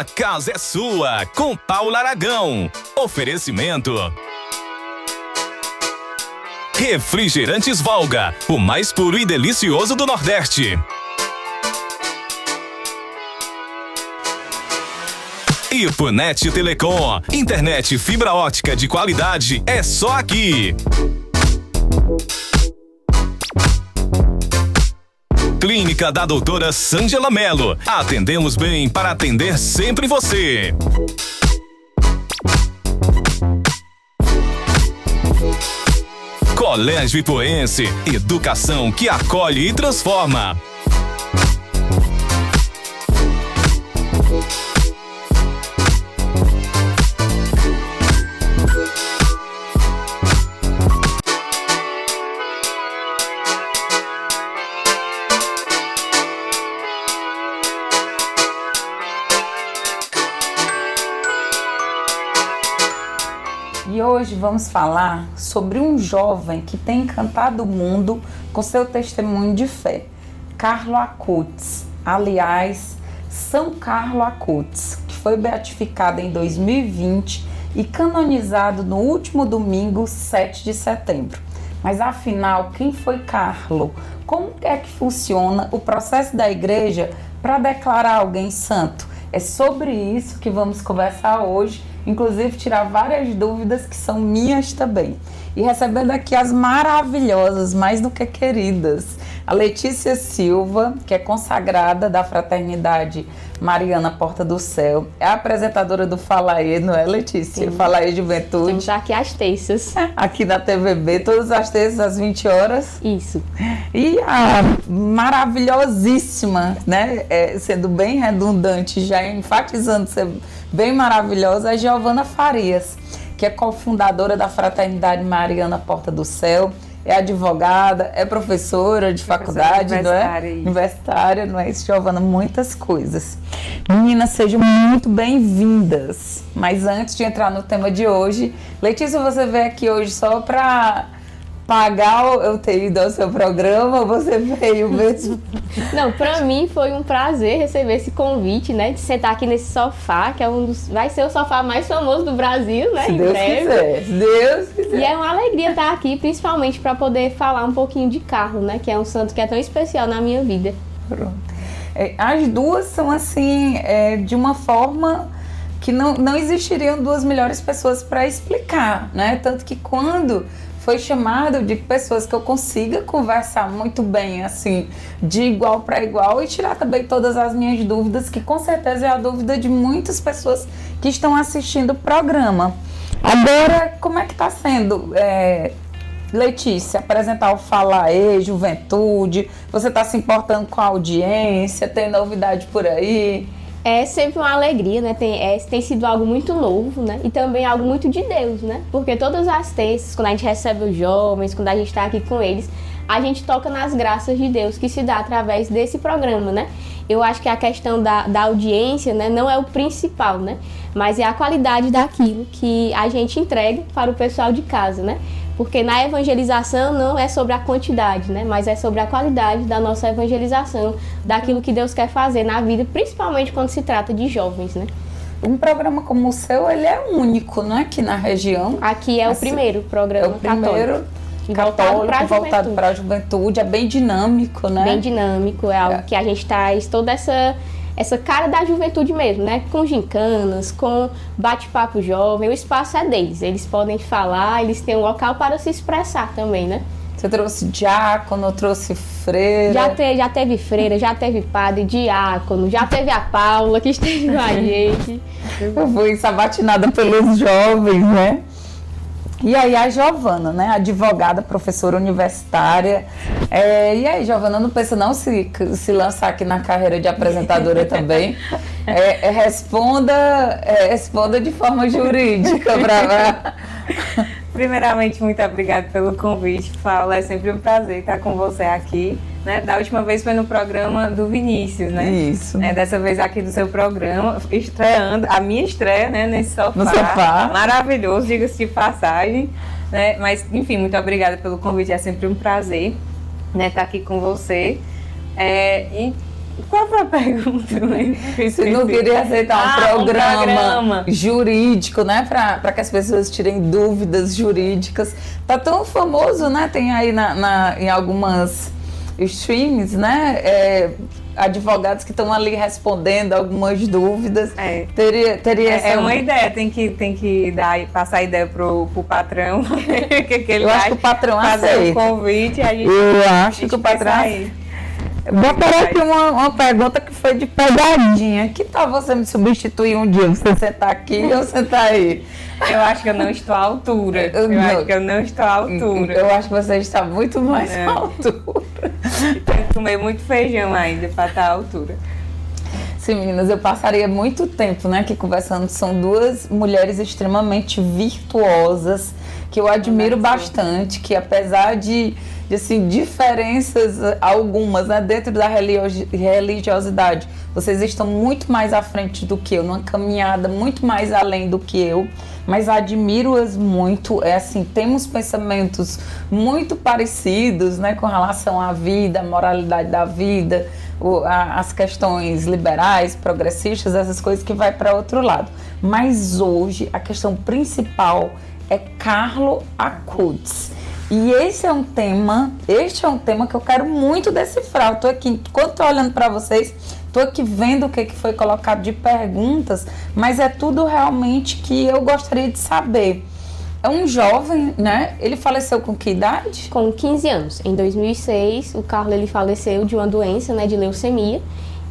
casa é sua, com Paula Aragão. Oferecimento Refrigerantes Valga, o mais puro e delicioso do Nordeste. E Punet Telecom, internet fibra ótica de qualidade é só aqui. Clínica da doutora Sângela Mello. Atendemos bem para atender sempre você. Colégio Ipoense, educação que acolhe e transforma. E hoje vamos falar sobre um jovem que tem encantado o mundo com seu testemunho de fé, Carlo Acutis, aliás, São Carlo Acutis, que foi beatificado em 2020 e canonizado no último domingo, 7 de setembro. Mas afinal, quem foi Carlo? Como é que funciona o processo da igreja para declarar alguém santo? É sobre isso que vamos conversar hoje, inclusive tirar várias dúvidas que são minhas também. E recebendo aqui as maravilhosas, mais do que queridas, a Letícia Silva, que é consagrada da Fraternidade Mariana Porta do Céu, é a apresentadora do Fala Aí, não é, Letícia? Sim. Fala Aí Juventude. Estamos aqui às terças. Aqui na TVB, todas as terças às 20 horas. Isso. E a maravilhosíssima, né, sendo bem redundante, já enfatizando ser bem maravilhosa, a Giovana Farias, que é cofundadora da Fraternidade Mariana Porta do Céu, é advogada, é professora de faculdade, não é? Universitária, não é isso, Giovana? Muitas coisas. Meninas, sejam muito bem-vindas. Mas antes de entrar no tema de hoje, Letícia, você veio aqui hoje só para pagar eu ter ido ao seu programa ou você veio mesmo? Não, para mim foi um prazer receber esse convite, né, de sentar aqui nesse sofá, que é vai ser o sofá mais famoso do Brasil, né, se em Deus breve. Quiser, se Deus quiser. E é uma alegria estar aqui, principalmente para poder falar um pouquinho de Carlo, né, que é um santo que é tão especial na minha vida. Pronto. As duas são assim, de uma forma que não existiriam duas melhores pessoas para explicar, né? Tanto que quando foi chamado de pessoas que eu consiga conversar muito bem, assim, de igual para igual e tirar também todas as minhas dúvidas, que com certeza é a dúvida de muitas pessoas que estão assistindo o programa. Agora, como é que está sendo, Letícia, apresentar o Fala Aí, Juventude? Você está se importando com a audiência? Tem novidade por aí? É sempre uma alegria, né? Tem sido algo muito novo, né? E também algo muito de Deus, né? Porque todas as terças, quando a gente recebe os jovens, quando a gente está aqui com eles, a gente toca nas graças de Deus que se dá através desse programa, né? Eu acho que a questão da audiência, né, não é o principal, né? Mas é a qualidade daquilo que a gente entrega para o pessoal de casa, né? Porque na evangelização não é sobre a quantidade, né? Mas é sobre a qualidade da nossa evangelização, daquilo que Deus quer fazer na vida, principalmente quando se trata de jovens, né? Um programa como o seu, ele é único, não é? Aqui na região. Aqui é o primeiro programa católico. Voltado para a juventude, é bem dinâmico, né? Bem dinâmico, é algo que a gente traz toda essa cara da juventude mesmo, né? Com gincanas, com bate-papo jovem, o espaço é deles, eles podem falar, eles têm um local para se expressar também, né? Você trouxe diácono, trouxe freira? Já teve freira, já teve padre, diácono, já teve a Paula que esteve com a gente. Eu fui sabatinada pelos jovens, né? E aí a Giovana, né, advogada, professora universitária. E aí, Giovana, não pensa não se lançar aqui na carreira de apresentadora também? Responda de forma jurídica para... Primeiramente, muito obrigada pelo convite, Paula. É sempre um prazer estar com você aqui. Né? Da última vez foi no programa do Vinícius, né? Isso. Dessa vez aqui do seu programa, estreando, a minha estreia, né, nesse sofá. No sofá. Maravilhoso, diga-se de passagem. Né? Mas, enfim, muito obrigada pelo convite. É sempre um prazer, né, estar aqui com você. E Qual foi a pergunta? Você não queria aceitar um programa jurídico, né? Para que as pessoas tirem dúvidas jurídicas. Tá tão famoso, né? Tem aí em algumas streams, né? Advogados que estão ali respondendo algumas dúvidas. Teria essa... uma ideia, tem que passar a ideia pro patrão. que ele eu acho que o patrão fazer o convite. Eu acho que o patrão... Botaram aqui uma pergunta que foi de pegadinha. Que tal você me substituir um dia? Você sentar aqui ou sentar aí? Eu acho que eu não estou à altura. Acho que eu não estou à altura. Eu acho que você está muito mais à altura. Tenho que comer muito feijão ainda para estar à altura. Sim, meninas, eu passaria muito tempo, né, aqui conversando. São duas mulheres extremamente virtuosas, que eu admiro bastante, que apesar de assim, diferenças algumas, né, dentro da religiosidade, vocês estão muito mais à frente do que eu, numa caminhada muito mais além do que eu, mas admiro-as muito. Assim, temos pensamentos muito parecidos, né, com relação à vida, à moralidade da vida, as questões liberais, progressistas, essas coisas que vai para outro lado. Mas hoje a questão principal é Carlo Acutis. E este é um tema que eu quero muito decifrar. Eu tô aqui, enquanto estou olhando para vocês, estou aqui vendo o que foi colocado de perguntas, mas é tudo realmente que eu gostaria de saber. É um jovem, né? Ele faleceu com que idade? Com 15 anos. Em 2006, o Carlo ele faleceu de uma doença, né, de leucemia.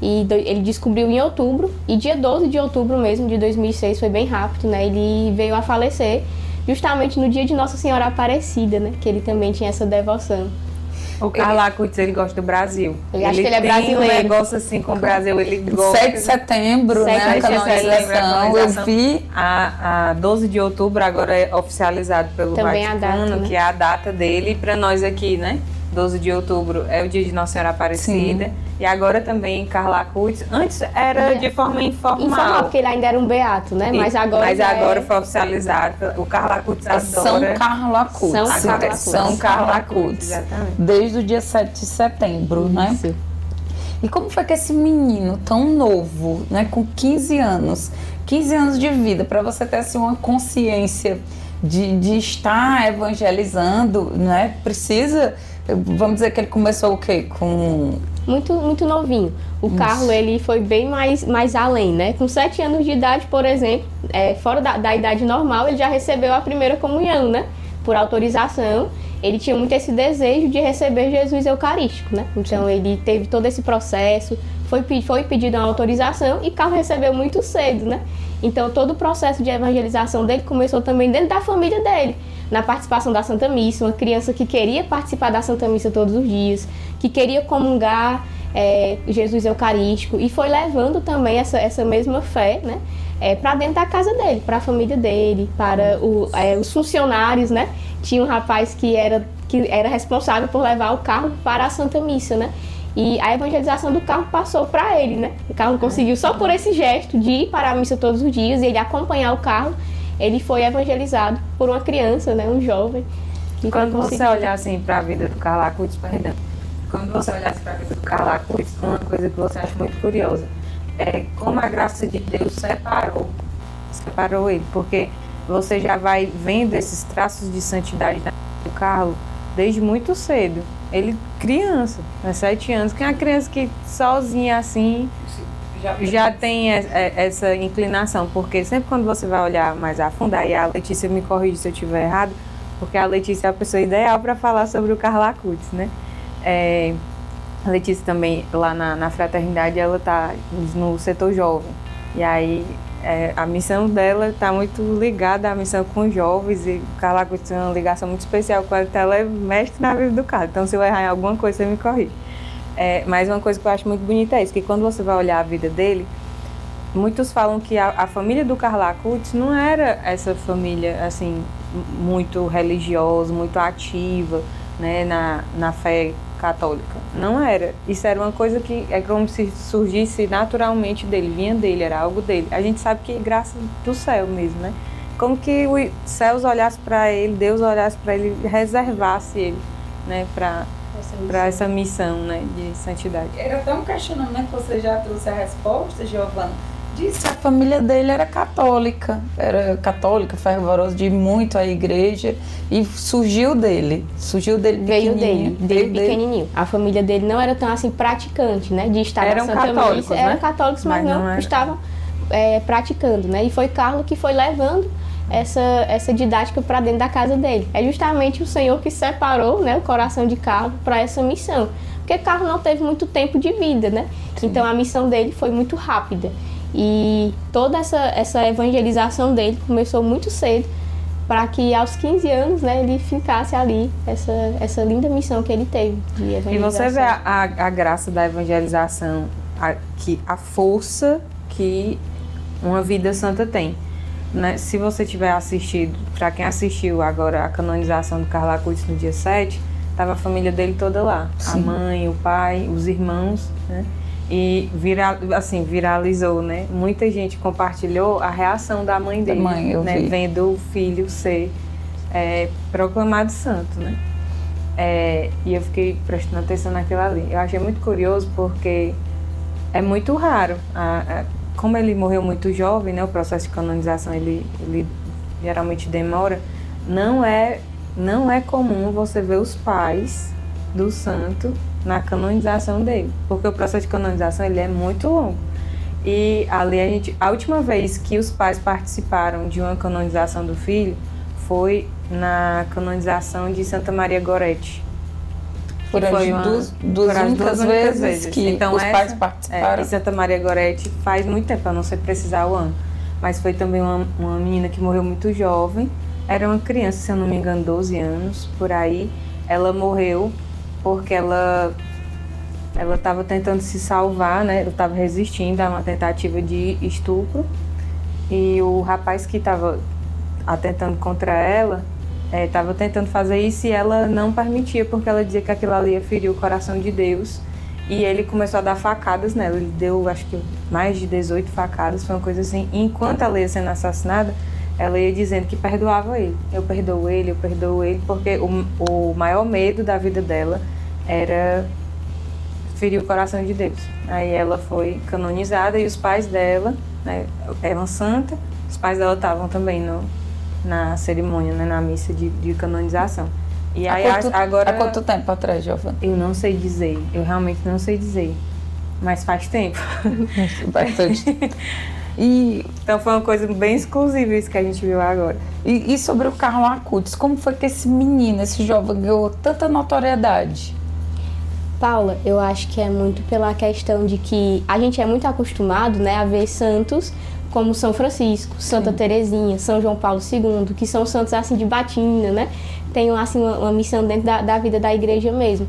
E ele descobriu em outubro, e dia 12 de outubro mesmo de 2006, foi bem rápido, né? Ele veio a falecer justamente no dia de Nossa Senhora Aparecida, né? Que ele também tinha essa devoção. O Carlo Acutis, ele gosta do Brasil. Eu acho que ele é brasileiro. Tem um negócio assim com o Brasil, ele gosta. 7 de setembro, né? A canonização, eu vi. A 12 de outubro agora é oficializado pelo também Vaticano, a data, né? Que é a data dele. E para nós aqui, né? 12 de outubro é o dia de Nossa Senhora Aparecida. Sim. E agora também Carlo Acutis. Antes era de forma informal. Porque ele ainda era um beato, né? Mas agora foi oficializado. O Carlo Acutis adora. São Carlo Acutis. São Carlo Acutis. Exatamente. Desde o dia 7 de setembro, né? E como foi que esse menino tão novo, né? Com 15 anos de vida, para você ter assim, uma consciência de estar evangelizando, né? Precisa... Vamos dizer que ele começou o quê? Muito novinho. O Carlo, ele foi bem mais além, né? Com 7 anos de idade, por exemplo, fora da idade normal, ele já recebeu a primeira comunhão, né? Por autorização. Ele tinha muito esse desejo de receber Jesus Eucarístico, né? Então, ele teve todo esse processo, foi pedido uma autorização e Carlo recebeu muito cedo, né? Então, todo o processo de evangelização dele começou também dentro da família dele. Na participação da Santa Missa, uma criança que queria participar da Santa Missa todos os dias, que queria comungar Jesus Eucarístico, e foi levando também essa mesma fé, né, para dentro da casa dele, para a família dele, para os funcionários, né? Tinha um rapaz que era responsável por levar o Carlo para a Santa Missa, né? E a evangelização do Carlo passou para ele, né? O Carlo conseguiu, só por esse gesto de ir para a missa todos os dias e ele acompanhar o Carlo, ele foi evangelizado por uma criança, né, um jovem. Quando você olhar assim para a vida do Carlo Acutis, quando você olhasse para a vida do Carlo Acutis, uma coisa que você acha muito curiosa é como a graça de Deus separou ele, porque você já vai vendo esses traços de santidade do Carlo desde muito cedo. Ele criança, né, 7 anos, que é uma criança que sozinha assim já tem essa inclinação, porque sempre quando você vai olhar mais a fundo, aí a Letícia me corrige se eu estiver errado, porque a Letícia é a pessoa ideal para falar sobre o Carlo Acutis, né? A Letícia também, lá na fraternidade, ela está no setor jovem, e aí a missão dela está muito ligada à missão com os jovens, e o Carlo Acutis tem uma ligação muito especial com ela, então ela é mestre na vida do Carlo, então se eu errar em alguma coisa, você me corrige. Mas uma coisa que eu acho muito bonita é isso, que quando você vai olhar a vida dele, muitos falam que a família do Carlo Acutis não era essa família assim muito religiosa, muito ativa, né, na fé católica. Não era. Isso era uma coisa que é como se surgisse naturalmente dele, vinha dele, era algo dele. A gente sabe que é graça do céu mesmo, né? Como que os céus olhassem para ele, Deus olhasse para ele, reservasse ele, né, para essa missão, né, de santidade. Era até um questionamento, você já trouxe a resposta, Giovana. Disse que a família dele era católica, fervorosa, de ir muito à igreja, e surgiu dele Veio pequenininho. dele pequenininho. A família dele não era tão assim praticante, né, de estar Eram na Santa católicos, Missa. né? Eram católicos, mas não estavam praticando, né, e foi Carlos que foi levando essa didática para dentro da casa dele. É justamente o Senhor que separou, né, o coração de Carlos para essa missão, porque Carlos não teve muito tempo de vida, né? Sim. Então a missão dele foi muito rápida. E toda essa evangelização dele começou muito cedo, para que aos 15 anos, né, ele ficasse ali, essa linda missão que ele teve de evangelização. E você vê a graça da evangelização, a força que uma vida santa tem. Né? Se você tiver assistido, para quem assistiu agora a canonização do Carlos Acutis no dia 7, estava a família dele toda lá. Sim. A mãe, o pai, os irmãos, né? E viralizou, né? Muita gente compartilhou a reação da mãe dele, né? Vendo o filho ser proclamado santo, né? E eu fiquei prestando atenção naquilo ali. Eu achei muito curioso porque é muito raro. Como ele morreu muito jovem, né? O processo de canonização ele geralmente demora. Não é comum você ver os pais do santo na canonização dele, porque o processo de canonização ele é muito longo. E ali a última vez que os pais participaram de uma canonização do filho foi na canonização de Santa Maria Goretti. Foi duas únicas vezes que então, os pais participaram. E Santa Maria Goretti faz muito tempo, eu não sei precisar o ano, mas foi também uma menina que morreu muito jovem, era uma criança, se eu não me engano, 12 anos, por aí. Ela morreu porque ela estava tentando se salvar, né? Ela estava resistindo a uma tentativa de estupro, e o rapaz que estava atentando contra ela estava tentando fazer isso, e ela não permitia, porque ela dizia que aquilo ali ia ferir o coração de Deus, e ele começou a dar facadas nela. Ele deu, acho que mais de 18 facadas, foi uma coisa assim. E enquanto ela ia sendo assassinada, ela ia dizendo que perdoava ele. Eu perdoo ele, porque o maior medo da vida dela era ferir o coração de Deus. Aí ela foi canonizada, e os pais dela, né, eram santa, os pais dela estavam também na cerimônia, né, na missa de canonização. E aí agora... Há quanto tempo atrás, Giovana? Eu não sei dizer, eu realmente não sei dizer, mas faz tempo. Bastante. Então foi uma coisa bem exclusiva isso que a gente viu agora. E sobre o Carlos Acutis, como foi que esse menino, esse jovem, ganhou tanta notoriedade? Paula, eu acho que é muito pela questão de que a gente é muito acostumado, né, a ver santos como São Francisco, Santa Teresinha, São João Paulo II, que são santos assim de batina, né? Tem assim uma missão dentro da vida da igreja mesmo.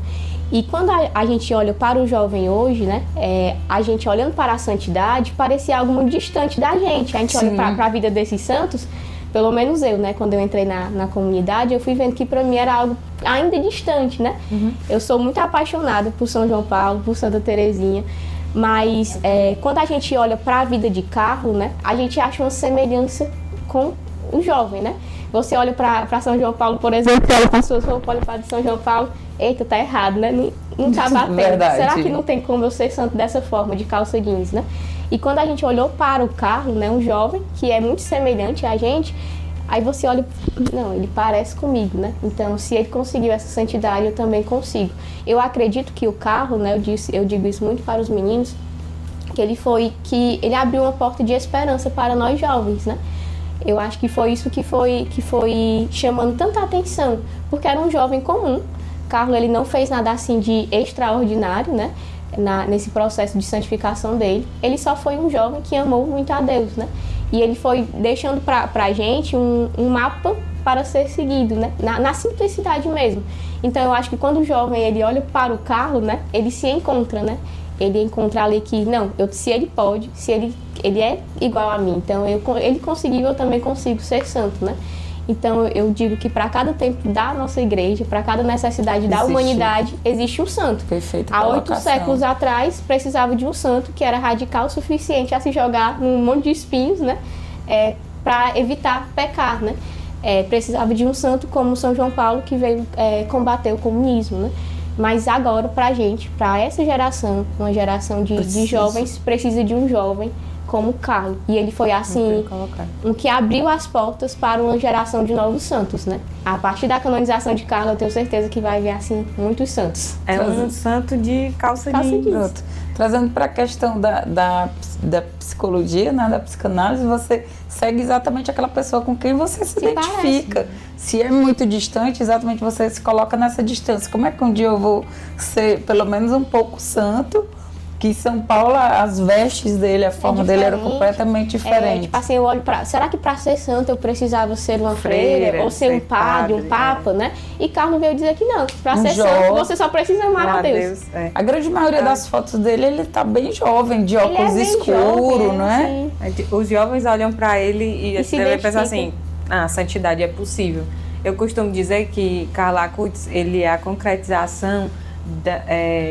E quando a gente olha para o jovem hoje, né, a gente olhando para a santidade, parecia algo muito distante da gente. A gente olha para a vida desses santos, pelo menos eu, né, quando eu entrei na comunidade, eu fui vendo que para mim era algo ainda distante, né? Uhum. Eu sou muito apaixonada por São João Paulo, por Santa Teresinha, mas quando a gente olha para a vida de Carlos, né, a gente acha uma semelhança com o jovem, né? Você olha para São João Paulo, por exemplo, olha para as suas roupas, olha para de São João Paulo, eita, tá errado, né? Não tá batendo. Verdade. Será que não tem como eu ser santo dessa forma, de calça jeans, né? E quando a gente olhou para o Carlos, né, um jovem que é muito semelhante a gente, aí você olha, não, ele parece comigo, né? Então, se ele conseguiu essa santidade, eu também consigo. Eu acredito que o Carlos, né, eu digo isso muito para os meninos, que ele abriu uma porta de esperança para nós jovens, né? Eu acho que foi isso que foi chamando tanta atenção, porque era um jovem comum. Carlos, ele não fez nada assim de extraordinário, né? Nesse processo de santificação dele. Ele só foi um jovem que amou muito a Deus, né? E ele foi deixando pra gente um mapa para ser seguido, né? Na simplicidade mesmo. Então eu acho que quando o jovem ele olha para o Carlos, né? Ele se encontra, né? Ele encontra ali que, não, se ele pode, se ele é igual a mim, então ele conseguiu, eu também consigo ser santo, né? Então eu digo que para cada tempo da nossa igreja, para cada necessidade da humanidade, existe um santo. Perfeito. Há 8 séculos atrás, precisava de um santo que era radical o suficiente a se jogar num monte de espinhos, né? Para evitar pecar, né? Precisava de um santo como São João Paulo, que veio combater o comunismo, né? Mas agora, pra gente, pra essa geração, uma geração de jovens, precisa de um jovem como Carlos. E ele foi assim, um que abriu as portas para uma geração de novos santos, né? A partir da canonização de Carlos, eu tenho certeza que vai ver, assim, muitos santos. É um santo de calça jeans. Pronto. Trazendo para a questão da psicologia, né, da psicanálise, você segue exatamente aquela pessoa com quem você se identifica. Parece. Se é muito distante, exatamente você se coloca nessa distância. Como é que um dia eu vou ser pelo menos um pouco santo? Que em São Paulo, as vestes dele, a forma dele era completamente diferente. Tipo assim, eu olho será que para ser santo eu precisava ser uma freira ou ser um padre, um papa, né? E Carlos veio dizer que não. Para ser santo, você só precisa amar a Deus. A grande maioria das fotos dele, ele tá bem jovem, de óculos escuros, não é? Os jovens olham para ele e se devem pensar assim, a santidade é possível. Eu costumo dizer que Carlo Acutis, ele é a concretização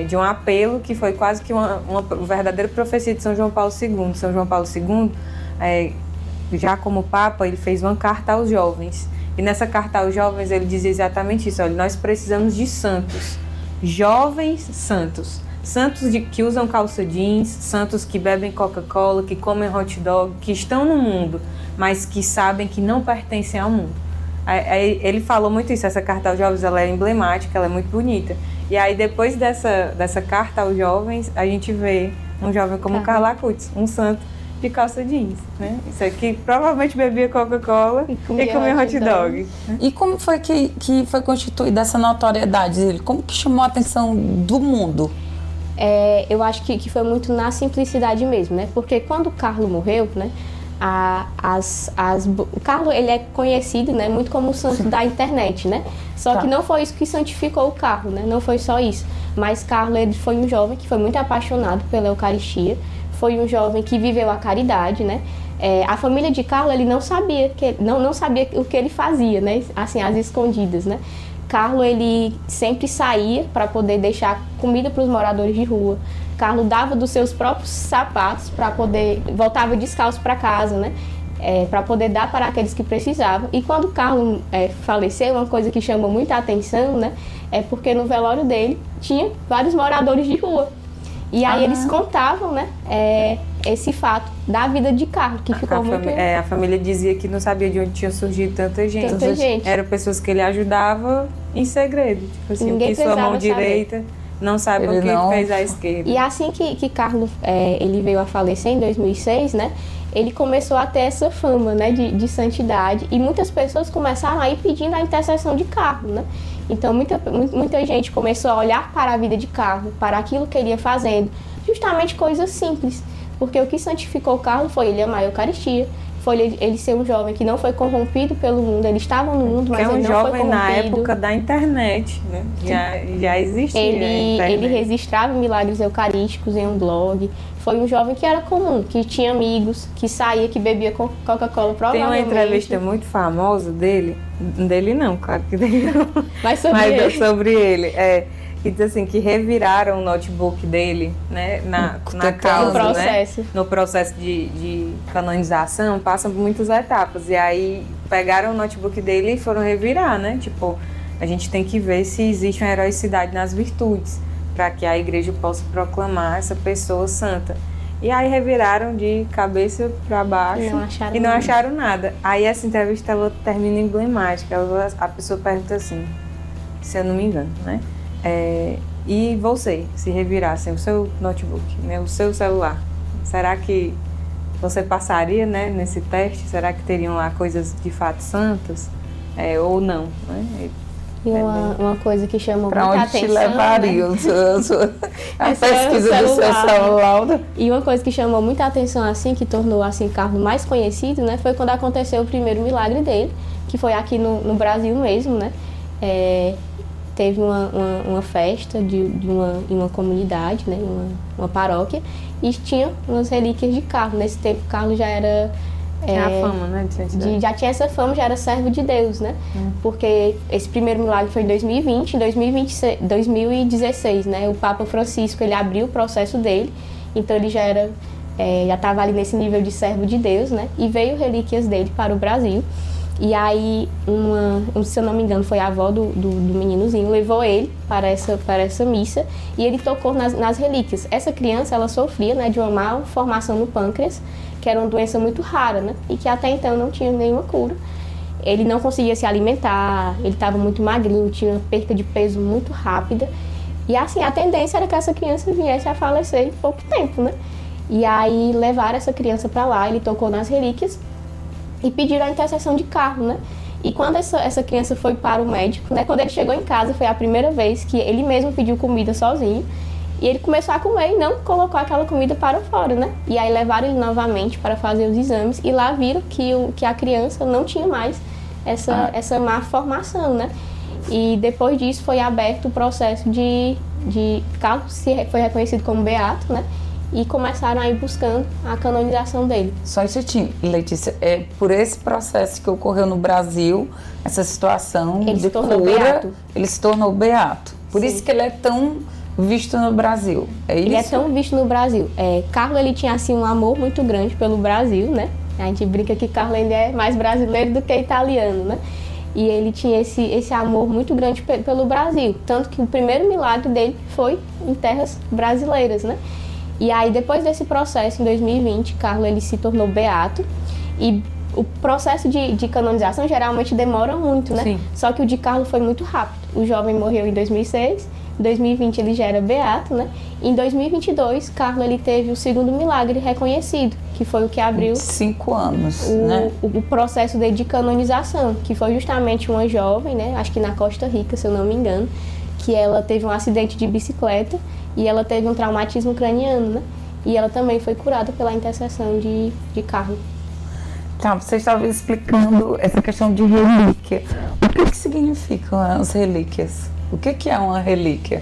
de um apelo que foi quase que uma verdadeira profecia de São João Paulo II. São João Paulo II, já como Papa, ele fez uma carta aos jovens. E nessa carta aos jovens ele dizia exatamente isso: olha, nós precisamos de santos, jovens santos. Santos que usam calça jeans, santos que bebem Coca-Cola, que comem hot dog, que estão no mundo, mas que sabem que não pertencem ao mundo. Ele falou muito isso, essa carta aos jovens, ela é emblemática, ela é muito bonita. E aí depois dessa carta aos jovens, a gente vê um jovem como Carlo Acutis, um santo de calça jeans, né? Isso aqui provavelmente bebia Coca-Cola e comia hot dog. E como foi que foi constituída essa notoriedade dele? Como que chamou a atenção do mundo? Eu acho que foi muito na simplicidade mesmo, né? Porque quando o Carlos morreu, né? O Carlos, ele é conhecido, né, muito como o santo da internet, né? Só que não foi isso que santificou o Carlos, né? Não foi só isso. Mas Carlos, ele foi um jovem que foi muito apaixonado pela Eucaristia, foi um jovem que viveu a caridade, né? A família de Carlos, ele não sabia não sabia o que ele fazia, né? Assim, às escondidas, né? Carlos, ele sempre saía para poder deixar comida para os moradores de rua. Carlos dava dos seus próprios sapatos para poder... Voltava descalço para casa, né? Para poder dar para aqueles que precisavam. E quando Carlos faleceu, uma coisa que chamou muita atenção, né? É porque no velório dele tinha vários moradores de rua. E aí eles contavam, né? Esse fato da vida de Carlos, que ficou muito... A família dizia que não sabia de onde tinha surgido tanta gente. Eram pessoas que ele ajudava em segredo. Tipo assim, ninguém que sua mão direita não sabe o que fez a esquerda. E assim que Carlos ele veio a falecer em 2006, né? Ele começou a ter essa fama, né, de santidade. E muitas pessoas começaram a ir pedindo a intercessão de Carlos, né? Então muita gente começou a olhar para a vida de Carlos, para aquilo que ele ia fazendo. Justamente coisas simples. Porque o que santificou Carlos foi ele amar a Eucaristia, foi ele ser um jovem que não foi corrompido pelo mundo. Ele estava no mundo, mas ele não foi corrompido. É um jovem na época da internet, né? Já existia ele registrava milagres eucarísticos em um blog. Foi um jovem que era comum, que tinha amigos, que saía, que bebia Coca-Cola, provavelmente. Tem uma entrevista muito famosa dele não, claro que dele não. Mas sobre ele. Que diz assim, que reviraram o notebook dele, né, na causa, no processo. Né, no processo de canonização, passam por muitas etapas. E aí pegaram o notebook dele e foram revirar, né? Tipo, a gente tem que ver se existe uma heroicidade nas virtudes, para que a igreja possa proclamar essa pessoa santa. E aí reviraram de cabeça para baixo e não acharam nada. Aí essa entrevista ela termina emblemática. A pessoa pergunta assim, se eu não me engano, né? E você, se revirassem o seu notebook, né, o seu celular, será que você passaria, né, nesse teste? Será que teriam lá coisas de fato santas? Ou não? Né? E uma coisa que chamou muita atenção... Para onde te levaria, né? A pesquisa do seu celular? E uma coisa que chamou muita atenção, assim, que tornou assim, Carlos mais conhecido, né, foi quando aconteceu o primeiro milagre dele, que foi aqui no Brasil mesmo, né? Teve uma festa em uma comunidade, né, uma paróquia, e tinha umas relíquias de Carlos. Nesse tempo, Carlos já era... Tinha a fama, né, já tinha essa fama, já era servo de Deus, né? Porque esse primeiro milagre foi em 2020, em 2016, né? O Papa Francisco, ele abriu o processo dele, então ele já estava ali nesse nível de servo de Deus, né? E veio relíquias dele para o Brasil. E aí, se eu não me engano, foi a avó do meninozinho, levou ele para essa missa e ele tocou nas relíquias. Essa criança, ela sofria, né, de uma malformação no pâncreas, que era uma doença muito rara, né, e que até então não tinha nenhuma cura. Ele não conseguia se alimentar, ele estava muito magrinho, tinha uma perda de peso muito rápida. E assim, a tendência era que essa criança viesse a falecer em pouco tempo, né? E aí levaram essa criança para lá, ele tocou nas relíquias e pediram a intercessão de Carlo, né? E quando essa criança foi para o médico, né? Quando ele chegou em casa, foi a primeira vez que ele mesmo pediu comida sozinho. E ele começou a comer e não colocou aquela comida para fora, né? E aí levaram ele novamente para fazer os exames e lá viram que a criança não tinha mais essa má formação, né? E depois disso foi aberto o processo de Carlos foi reconhecido como beato, né? E começaram a ir buscando a canonização dele. Só um instantinho, Letícia, é por esse processo que ocorreu no Brasil, essa situação ele de se tornou cura, beato. ele se tornou beato. Por Sim. isso que ele é tão visto no Brasil, é isso? Ele é tão visto no Brasil. Carlos, ele tinha assim um amor muito grande pelo Brasil, né? A gente brinca que Carlos ainda é mais brasileiro do que italiano, né? E ele tinha esse amor muito grande pelo Brasil. Tanto que o primeiro milagre dele foi em terras brasileiras, né? E aí, depois desse processo, em 2020, Carlos ele se tornou beato. E o processo de canonização geralmente demora muito, né? Sim. Só que o de Carlos foi muito rápido. O jovem morreu em 2006, em 2020 ele já era beato, né? E em 2022, Carlos ele teve o segundo milagre reconhecido, que foi o que abriu 5 anos, né? o processo dele de canonização, que foi justamente uma jovem, né? Acho que na Costa Rica, se eu não me engano, que ela teve um acidente de bicicleta e ela teve um traumatismo craniano, né? E ela também foi curada pela intercessão de Carlos. Tá, você estava explicando essa questão de relíquia. O que significam as relíquias? O que é uma relíquia?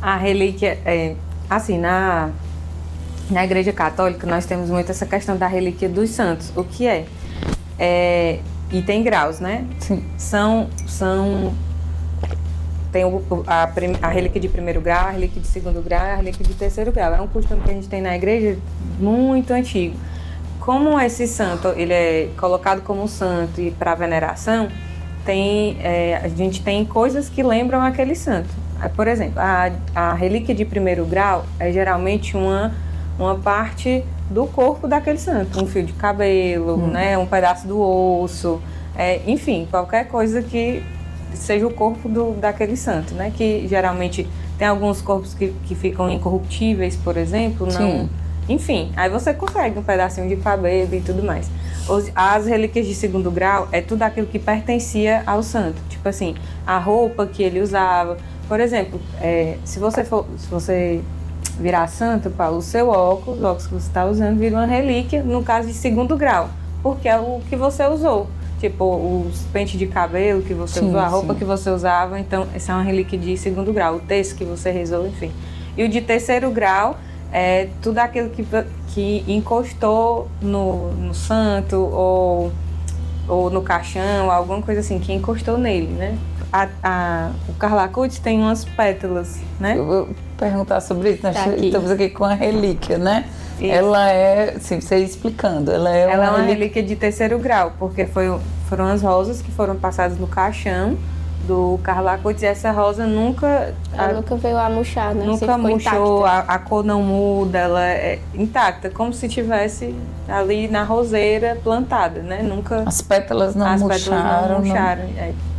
A relíquia, assim, na Igreja Católica nós temos muito essa questão da relíquia dos santos. O que é? E tem graus, né? Sim. Tem a relíquia de primeiro grau, a relíquia de segundo grau e a relíquia de terceiro grau. É um costume que a gente tem na igreja muito antigo. Como esse santo ele é colocado como santo e para veneração, a gente tem coisas que lembram aquele santo. Por exemplo, a relíquia de primeiro grau é geralmente uma parte do corpo daquele santo. Um fio de cabelo, né, um pedaço do osso, enfim, qualquer coisa que seja o corpo daquele santo, né? Que geralmente tem alguns corpos que ficam incorruptíveis, por exemplo, não. Sim. Enfim, aí você consegue um pedacinho de cabelo e tudo mais. As relíquias de segundo grau é tudo aquilo que pertencia ao santo. Tipo assim, a roupa que ele usava. Por exemplo, se você virar santo, Paulo, o seu óculos, o óculos que você está usando, vira uma relíquia, no caso de segundo grau, porque é o que você usou. Tipo, os pentes de cabelo que você usou, a roupa que você usava, então essa é uma relíquia de segundo grau, o texto que você rezou, enfim. E o de terceiro grau é tudo aquilo que encostou no santo ou no caixão, alguma coisa assim, que encostou nele, né? O Carlo Acutis tem umas pétalas, né? Eu vou perguntar sobre isso, nós Tá estamos aqui com a relíquia, né? Isso. Ela é, sim, você explicando, ela é uma relíquia de terceiro grau, porque foram as rosas que foram passadas no caixão do Carlo Acutis e essa rosa nunca veio a murchar, né? Nunca murchou, a cor não muda, ela é intacta, como se tivesse ali na roseira plantada, né? Nunca. As pétalas não murcharam.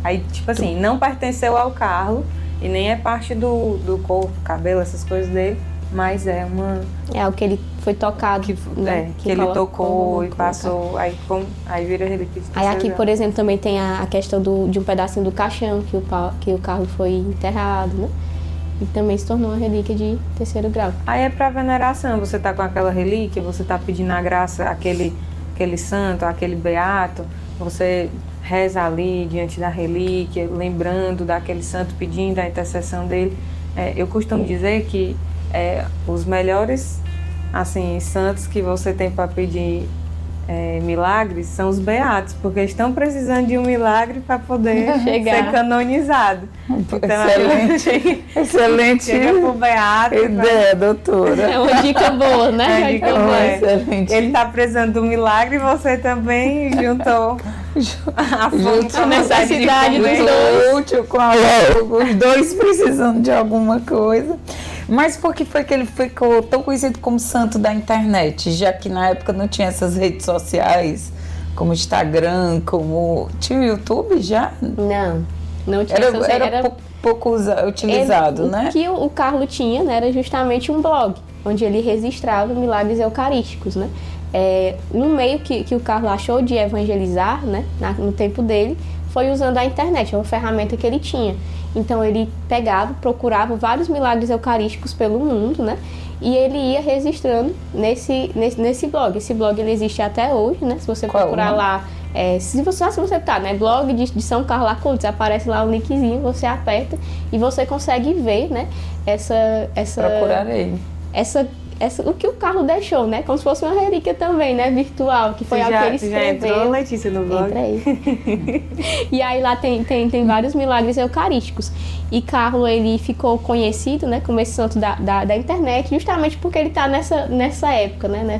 Aí, tipo assim, não pertenceu ao Carlo e nem é parte do corpo, cabelo, essas coisas dele, mas é uma. É o que ele foi tocado. Que ele tocou e passou, aí vira relíquia de Aí aqui, terceiro por exemplo, também tem a questão de um pedacinho do caixão que o Carlos foi enterrado, né? E também se tornou uma relíquia de terceiro grau. Aí é para veneração, você tá com aquela relíquia, você tá pedindo a graça àquele santo, àquele beato, você reza ali diante da relíquia, lembrando daquele santo, pedindo a intercessão dele. Eu costumo dizer que os melhores assim, santos que você tem para pedir milagres são os beatos, porque estão precisando de um milagre para poder ser canonizado. Então, excelente chega pro beato. Ideia, doutora. É uma dica boa, né? Excelente. Ele Ele está precisando do milagre e você também juntou Junto a necessidade dos dois. útil com os dois precisando de alguma coisa. Mas por que foi que ele ficou tão conhecido como santo da internet? Já que na época não tinha essas redes sociais, como Instagram, como... Tinha o YouTube já? Não tinha. Era pouco utilizado, né? O que o Carlo tinha, né, era justamente um blog, onde ele registrava milagres eucarísticos, né? No meio que o Carlo achou de evangelizar, né, no tempo dele, foi usando a internet, uma ferramenta que ele tinha. Então ele procurava vários milagres eucarísticos pelo mundo, né? E ele ia registrando nesse blog. Esse blog ele existe até hoje, né? Se você procurar lá, se você tá, né? Blog de São Carlo Acutis, aparece lá o linkzinho, você aperta e você consegue ver, né? Procurarei. O que o Carlo deixou, né? Como se fosse uma relíquia também, né? Virtual, que foi algo que ele escreveu. Já entrou, Letícia, no blog? Entrei. E aí lá tem vários milagres eucarísticos. E Carlo, ele ficou conhecido, né? Como esse santo da internet, justamente porque ele está nessa época, né?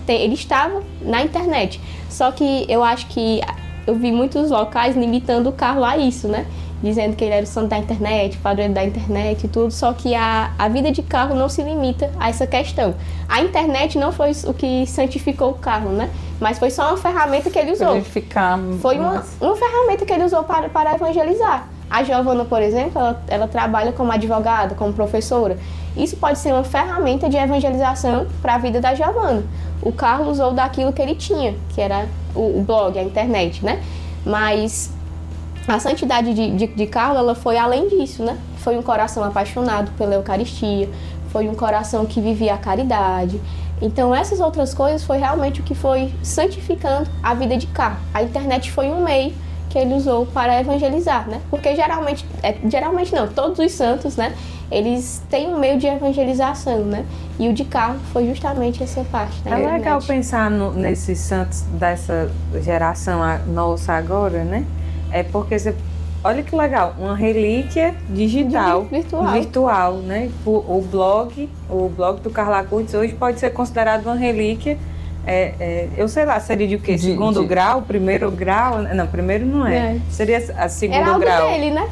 Ele estava na internet. Só que eu acho que eu vi muitos locais limitando o Carlo a isso, né? Dizendo que ele era o santo da internet, o padroeiro da internet e tudo, só que a vida de Carlo não se limita a essa questão. A internet não foi o que santificou o Carlo, né? Mas foi só uma ferramenta que ele usou. Foi uma ferramenta que ele usou para evangelizar. A Giovana, por exemplo, ela trabalha como advogada, como professora. Isso pode ser uma ferramenta de evangelização para a vida da Giovana. O Carlo usou daquilo que ele tinha, que era o blog, a internet, né? Mas a santidade de Carlo, ela foi além disso, né? Foi um coração apaixonado pela Eucaristia, foi um coração que vivia a caridade. Então, essas outras coisas foi realmente o que foi santificando a vida de Carlo. A internet foi um meio que ele usou para evangelizar, né? Porque geralmente não, todos os santos, né? Eles têm um meio de evangelização, né? E o de Carlo foi justamente essa parte, né? É legal pensar nesses santos dessa geração nossa agora, né? Porque olha que legal, uma relíquia digital, virtual, né? O blog do Carlo Acutis hoje pode ser considerado uma relíquia. Eu sei lá, seria de o quê? Segundo grau, primeiro grau? Não, primeiro não é. Seria a segundo grau. Era algo dele, né?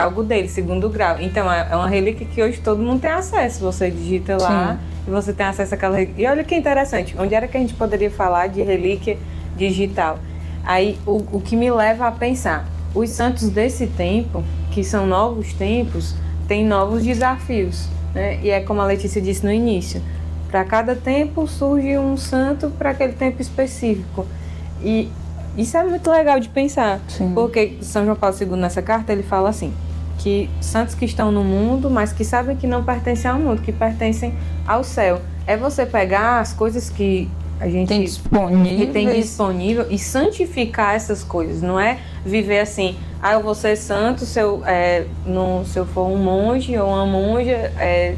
Algo dele, segundo grau. Então, é uma relíquia que hoje todo mundo tem acesso. Você digita lá e você tem acesso àquela relíquia. E olha que interessante, onde era que a gente poderia falar de relíquia digital? Aí, o que me leva a pensar, os santos desse tempo, que são novos tempos, têm novos desafios, né? E é como a Letícia disse no início, para cada tempo surge um santo para aquele tempo específico. E isso é muito legal de pensar, porque São João Paulo II, nessa carta, ele fala assim, que santos que estão no mundo, mas que sabem que não pertencem ao mundo, que pertencem ao céu. É você pegar as coisas que a gente tem disponível e santificar essas coisas. Não é viver assim, eu vou ser santo se eu for um monge ou uma monja,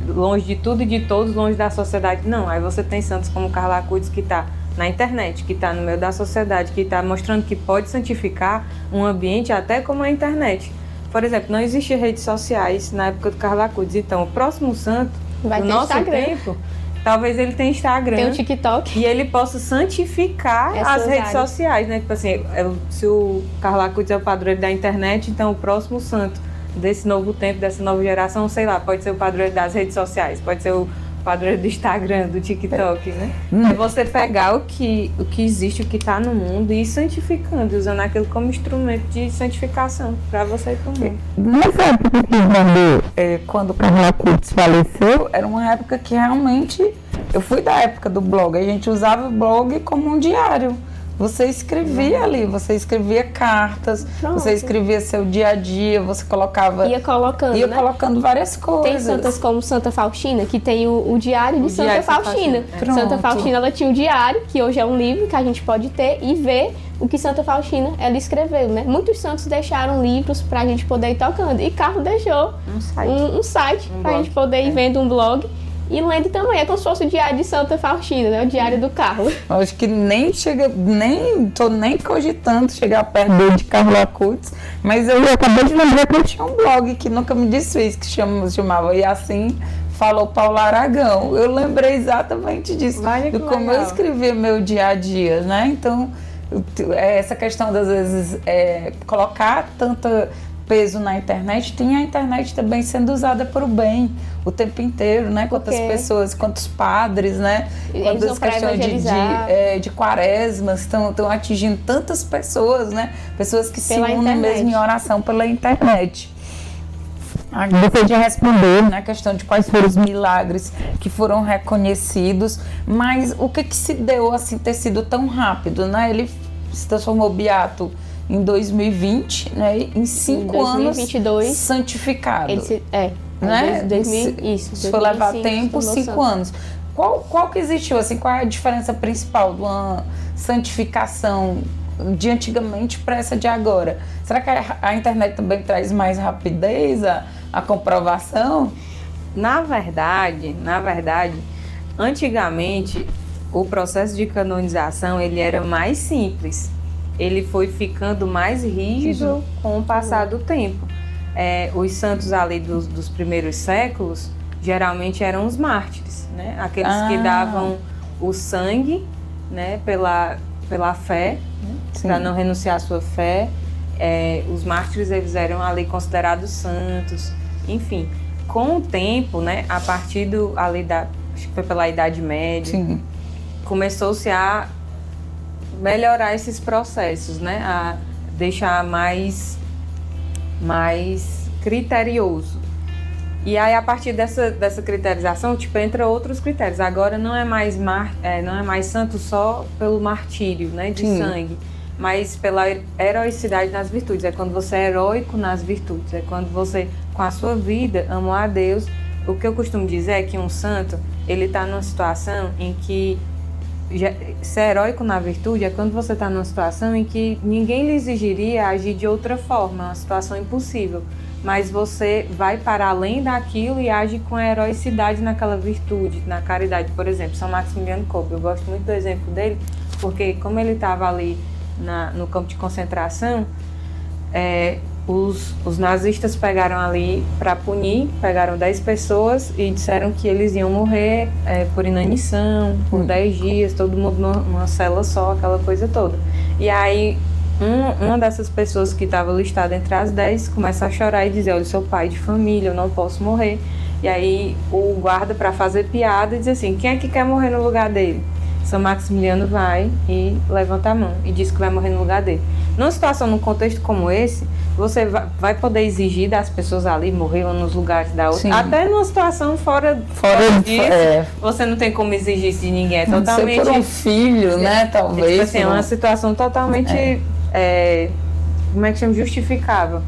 longe de tudo e de todos, longe da sociedade. Não, aí você tem santos como Carlo Acutis, que está na internet, que está no meio da sociedade, que está mostrando que pode santificar um ambiente até como a internet. Por exemplo, não existiam redes sociais na época do Carlo Acutis. Então, o próximo santo, no nosso tempo, talvez ele tenha Instagram. Tem o TikTok. E ele possa santificar as redes sociais, né? Tipo assim, se o Carlo Acutis é o padroeiro da internet, então o próximo santo desse novo tempo, dessa nova geração, sei lá, pode ser o padroeiro das redes sociais, pode ser o padroeiro do Instagram, do TikTok, né? É você pegar o que existe, o que está no mundo e ir santificando, usando aquilo como instrumento de santificação para você e para o mundo. Nessa época quando o Carlo Acutis faleceu, era uma época que realmente... Eu fui da época do blog, a gente usava o blog como um diário. Você escrevia ali, você escrevia cartas, você escrevia seu dia a dia, você colocava... Ia colocando várias coisas. Tem santas como Santa Faustina, que tem o diário de Santa Faustina. Santa Faustina, ela tinha um diário, que hoje é um livro que a gente pode ter e ver o que Santa Faustina, ela escreveu, né? Muitos santos deixaram livros pra gente poder ir tocando. E Carlo deixou um site pra gente poder ir vendo um blog. E lendo também, é como se fosse o diário de Santa Faustina, né? O diário do Carlo. Acho que tô nem cogitando chegar perto de Carlo Acutis, mas eu acabei de lembrar que eu tinha um blog que nunca me desfiz, que chamava E Assim Falou Paulo Aragão. Eu lembrei exatamente disso, de como eu escrevia meu dia a dia, né? Então, Essa questão das vezes colocar tanto peso na internet, tem a internet também sendo usada para o bem o tempo inteiro, né? Quantas pessoas, quantos padres, né? Quantas questões de quaresmas estão atingindo tantas pessoas, né? Pessoas que se unem mesmo em oração pela internet. Você já respondeu na questão de quais foram os milagres que foram reconhecidos, mas o que se deu assim ter sido tão rápido, né? Ele se transformou beato em 2020, né? Em 5 anos santificado. Né? Isso foi levar tempo, 5 anos. Qual que existiu, assim, qual é a diferença principal de uma santificação de antigamente para essa de agora? Será que a internet também traz mais rapidez, a comprovação? Na verdade, antigamente o processo de canonização ele era mais simples. Ele foi ficando mais rígido com o passar do tempo. Os santos ali dos primeiros séculos geralmente eram os mártires, né? Aqueles que davam o sangue, né? pela fé, né? Para não renunciar à sua fé. Os mártires eles eram ali considerados santos, enfim. Com o tempo, né? A partir acho que foi pela Idade Média, começou-se a melhorar esses processos, né? A deixar mais criterioso. E aí, a partir dessa criterização, entra outros critérios. Agora não é mais santo só pelo martírio, né, de sangue, mas pela heroicidade nas virtudes. É quando você é heróico nas virtudes. É quando você, com a sua vida, amou a Deus. O que eu costumo dizer é que um santo, ele está numa situação em que ser heróico na virtude é quando você está numa situação em que ninguém lhe exigiria agir de outra forma, é uma situação impossível, mas você vai para além daquilo e age com a heroicidade naquela virtude, na caridade. Por exemplo, São Maximiliano Kolbe, eu gosto muito do exemplo dele, porque como ele estava ali no campo de concentração, os nazistas pegaram ali para punir, pegaram 10 pessoas e disseram que eles iam morrer por inanição, por 10 dias, todo mundo numa cela só, aquela coisa toda. E aí, uma dessas pessoas que estava listada entre as 10 começa a chorar e dizer: olha, eu sou pai de família, eu não posso morrer. E aí, o guarda, para fazer piada, diz assim: quem é que quer morrer no lugar dele? São Maximiliano vai e levanta a mão e diz que vai morrer no lugar dele. Numa situação, num contexto como esse, você vai poder exigir das pessoas ali morrer nos lugares da outra. Sim. Até numa situação fora disso, você não tem como exigir isso de ninguém. É totalmente. Por um filho, né? Talvez. Tipo assim, é uma situação totalmente, como é que chama? Justificável.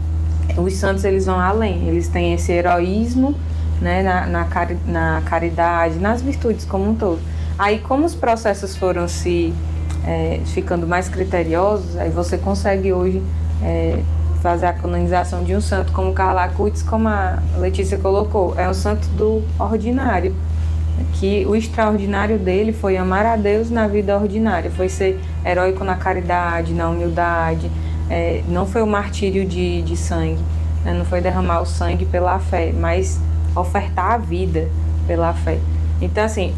Os santos, eles vão além. Eles têm esse heroísmo, né? Na caridade, nas virtudes como um todo. Aí, como os processos foram ficando mais criteriosos, aí você consegue hoje fazer a canonização de um santo como Carlo Acutis, como a Letícia colocou. É um santo do ordinário, que o extraordinário dele foi amar a Deus na vida ordinária, foi ser heróico na caridade, na humildade, não foi o martírio de sangue, né? Não foi derramar o sangue pela fé, mas ofertar a vida pela fé. Então, assim,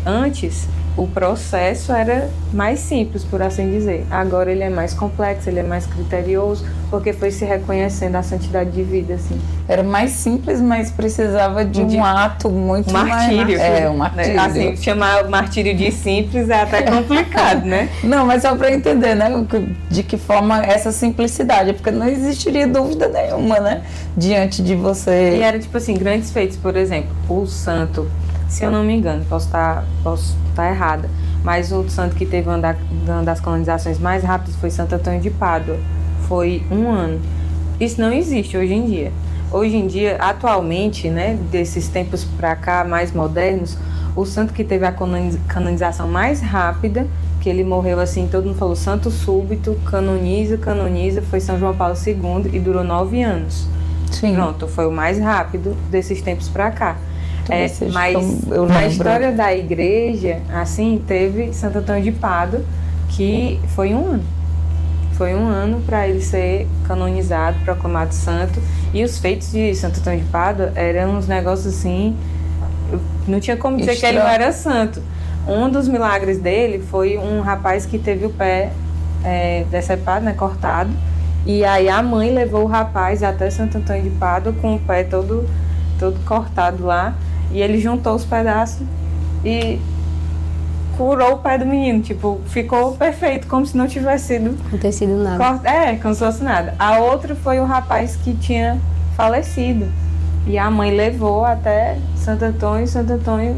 antes o processo era mais simples, por assim dizer. Agora ele é mais complexo, ele é mais criterioso, porque foi se reconhecendo a santidade de vida, assim. Era mais simples, mas precisava de um ato muito martírio. Um martírio. Assim, chamar o martírio de simples é até complicado, né? Não, mas só para entender, né? De que forma essa simplicidade, porque não existiria dúvida nenhuma, né? Diante de você. E era tipo assim, grandes feitos, por exemplo, o santo, se eu não me engano, posso estar errada, mas o santo que teve uma das canonizações mais rápidas foi Santo Antônio de Pádua. Foi 1 ano. Isso não existe hoje em dia. Hoje em dia, atualmente, né, desses tempos para cá, mais modernos, o santo que teve a canonização mais rápida, que ele morreu assim, todo mundo falou santo súbito, canoniza, foi São João Paulo II e durou 9 anos. Sim. Pronto, foi o mais rápido desses tempos para cá. Mas eu na história da igreja, assim, teve Santo Antônio de Pádua, que foi 1 ano. Foi 1 ano para ele ser canonizado, proclamado santo. E os feitos de Santo Antônio de Pádua eram uns negócios assim, não tinha como dizer que ele não era santo. Um dos milagres dele foi um rapaz que teve o pé decepado, né, cortado. E aí a mãe levou o rapaz até Santo Antônio de Pádua com o pé todo cortado lá. E ele juntou os pedaços e curou o pé do menino. Tipo, ficou perfeito, como se não tivesse sido Acontecido nada. como se fosse nada. A outra foi o rapaz que tinha falecido. E a mãe levou até Santo Antônio. Santo Antônio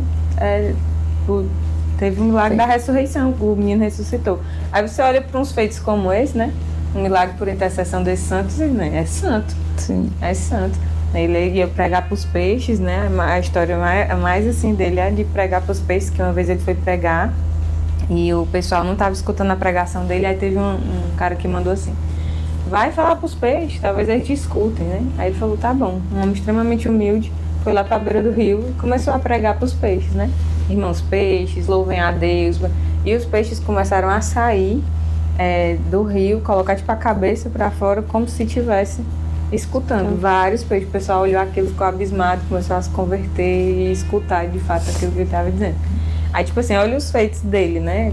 teve um milagre da ressurreição. O menino ressuscitou. Aí você olha para uns feitos como esse, né? Um milagre por intercessão desses santos, né? É santo. Sim. É santo. Ele ia pregar para os peixes, né? A história mais assim dele é de pregar para os peixes, que uma vez ele foi pregar e o pessoal não estava escutando a pregação dele, aí teve um cara que mandou assim: vai falar para os peixes, talvez eles te escutem, né? Aí ele falou: tá bom. Um homem extremamente humilde foi lá para a beira do rio e começou a pregar para os peixes, né? Irmãos peixes, louvem a Deus. E os peixes começaram a sair do rio, colocar tipo a cabeça para fora, como se tivesse escutando. Vários peixes. O pessoal olhou aquilo, ficou abismado, começou a se converter e escutar de fato aquilo que ele estava dizendo. Aí, tipo assim, olha os feitos dele, né?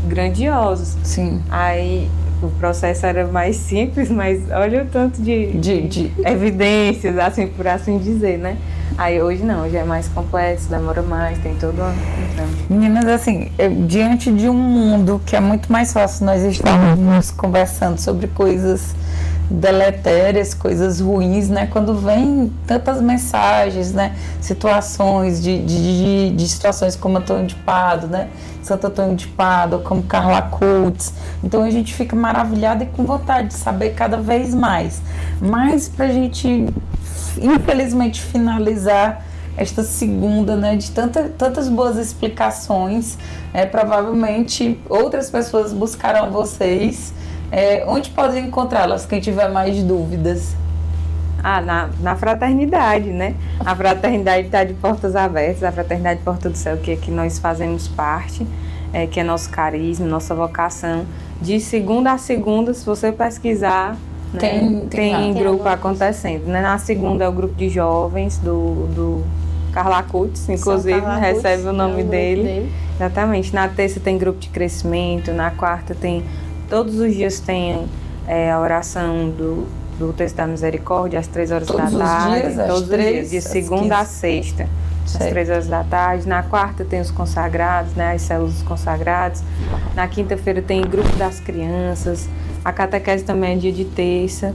Grandiosos. Sim. Aí o processo era mais simples, mas olha o tanto de evidências, assim, por assim dizer, né? Aí hoje não, hoje é mais complexo, demora mais, tem todo Meninas, assim, diante de um mundo que é muito mais fácil nós estarmos conversando sobre coisas deletérias, coisas ruins, né? Quando vem tantas mensagens, né? Situações de situações como Antônio de Pádua, né? Santo Antônio de Pádua, como Carla Coates. Então a gente fica maravilhada e com vontade de saber cada vez mais. Mas pra gente, infelizmente, finalizar esta segunda, né, de tantas boas explicações, provavelmente outras pessoas buscarão vocês. Onde podem encontrá-las, quem tiver mais dúvidas? Na fraternidade, né? A fraternidade está de portas abertas, a fraternidade Porta do Céu, que nós fazemos parte, que é nosso carisma, nossa vocação. De segunda a segunda, se você pesquisar, né, tem grupo acontecendo, né? Na segunda é o grupo de jovens do Carla Coates, inclusive, recebe o nome dele. Exatamente. Na terça tem grupo de crescimento, na quarta tem... Todos os dias tem a oração do Texto da Misericórdia, às 3 horas da tarde. Todos os dias, de segunda a sexta, às 3 horas da tarde. Na quarta tem os consagrados, né, as células dos consagrados. Na quinta-feira tem grupo das crianças. A catequese também é dia de terça.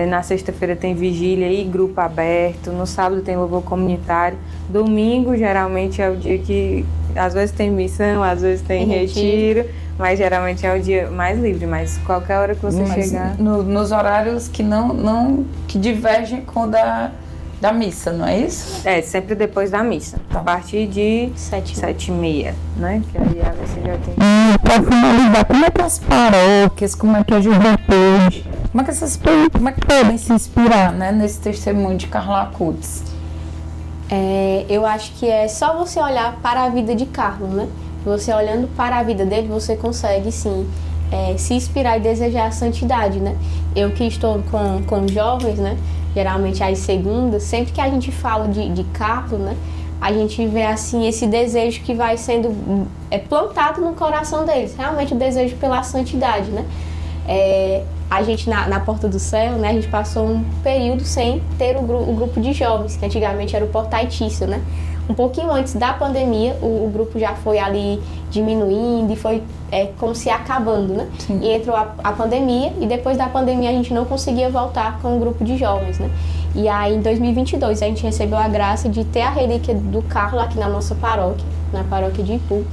Na sexta-feira tem vigília e grupo aberto. No sábado tem louvor comunitário. Domingo, geralmente, é o dia que... Às vezes tem missão, às vezes tem retiro. Mas geralmente é o dia mais livre, mas qualquer hora que você chegar... Nos horários que que divergem com o da missa, não é isso? Sempre depois da missa. Tá. A partir de 7h30, né? Que aí você já tem... Para finalizar, como é que as paróquias, como é que a juventude, como é que podem se inspirar, né, nesse testemunho de Carla Coates? Eu acho que é só você olhar para a vida de Carlos, né? Você olhando para a vida dele, você consegue, sim, se inspirar e desejar a santidade, né? Eu que estou com jovens, né? Geralmente às segundas, sempre que a gente fala de Carlos, né? A gente vê, assim, esse desejo que vai sendo plantado no coração deles. Realmente o desejo pela santidade, né? A gente, na Porta do Céu, né? A gente passou um período sem ter o grupo de jovens, que antigamente era o Portaitício, né? Um pouquinho antes da pandemia, o grupo já foi ali diminuindo e foi como se acabando, né? Sim. E entrou a pandemia e depois da pandemia a gente não conseguia voltar com o grupo de jovens, né? E aí em 2022 a gente recebeu a graça de ter a relíquia do Carlos aqui na nossa paróquia, na paróquia de Ipu.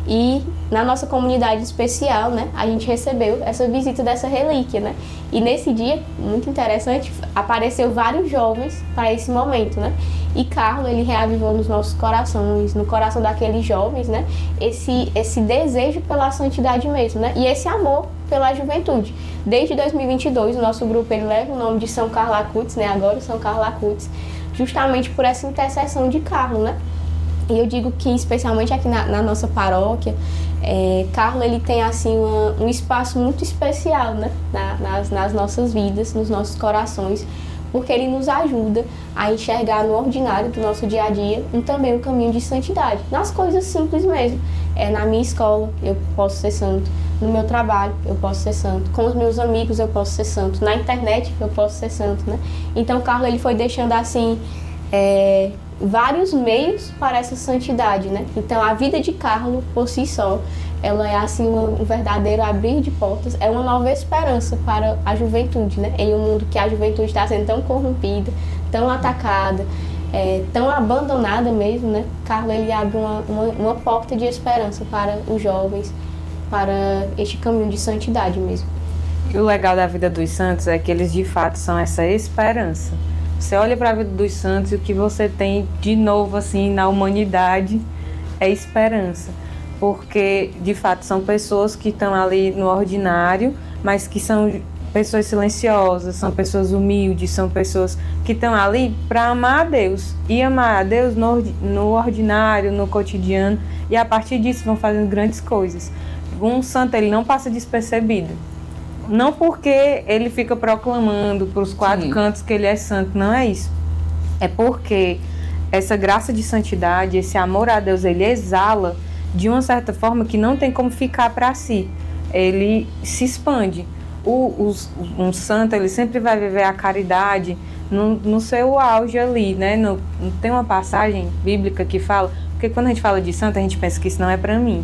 E na nossa comunidade especial, né, a gente recebeu essa visita dessa relíquia, né? E nesse dia, muito interessante, apareceu vários jovens para esse momento, né? E Carlos, ele reavivou nos nossos corações, no coração daqueles jovens, né? Esse desejo pela santidade mesmo, né? E esse amor pela juventude. Desde 2022, o nosso grupo, ele leva o nome de São Carla Coates, né? Agora São Carla Coates, justamente por essa intercessão de Carlos, né? E eu digo que, especialmente aqui na nossa paróquia, Carlos, ele tem, assim, um espaço muito especial, né? Nas nossas vidas, nos nossos corações, porque ele nos ajuda a enxergar no ordinário do nosso dia a dia também um caminho de santidade, nas coisas simples mesmo. Na minha escola eu posso ser santo, no meu trabalho eu posso ser santo, com os meus amigos eu posso ser santo, na internet eu posso ser santo, né? Então Carlo ele foi deixando assim vários meios para essa santidade, né? Então a vida de Carlo por si só, ela é assim um verdadeiro abrir de portas, é uma nova esperança para a juventude, né? Em um mundo que a juventude está sendo tão corrompida, tão atacada, tão abandonada mesmo, né? Carlo ele abre uma porta de esperança para os jovens, para este caminho de santidade mesmo. E o legal da vida dos santos é que eles de fato são essa esperança. Você olha para a vida dos santos e o que você tem de novo assim na humanidade é esperança. Porque de fato são pessoas que estão ali no ordinário, mas que são pessoas silenciosas, são pessoas humildes, são pessoas que estão ali para amar a Deus. E amar a Deus no ordinário, no cotidiano, e a partir disso vão fazendo grandes coisas. Um santo ele não passa despercebido. Não porque ele fica proclamando para os quatro cantos que ele é santo, não é isso. É porque essa graça de santidade, esse amor a Deus, ele exala de uma certa forma que não tem como ficar para si. Ele se expande. Um santo, ele sempre vai viver a caridade no seu auge ali, né? Tem uma passagem bíblica que fala, porque quando a gente fala de santo, a gente pensa que isso não é para mim.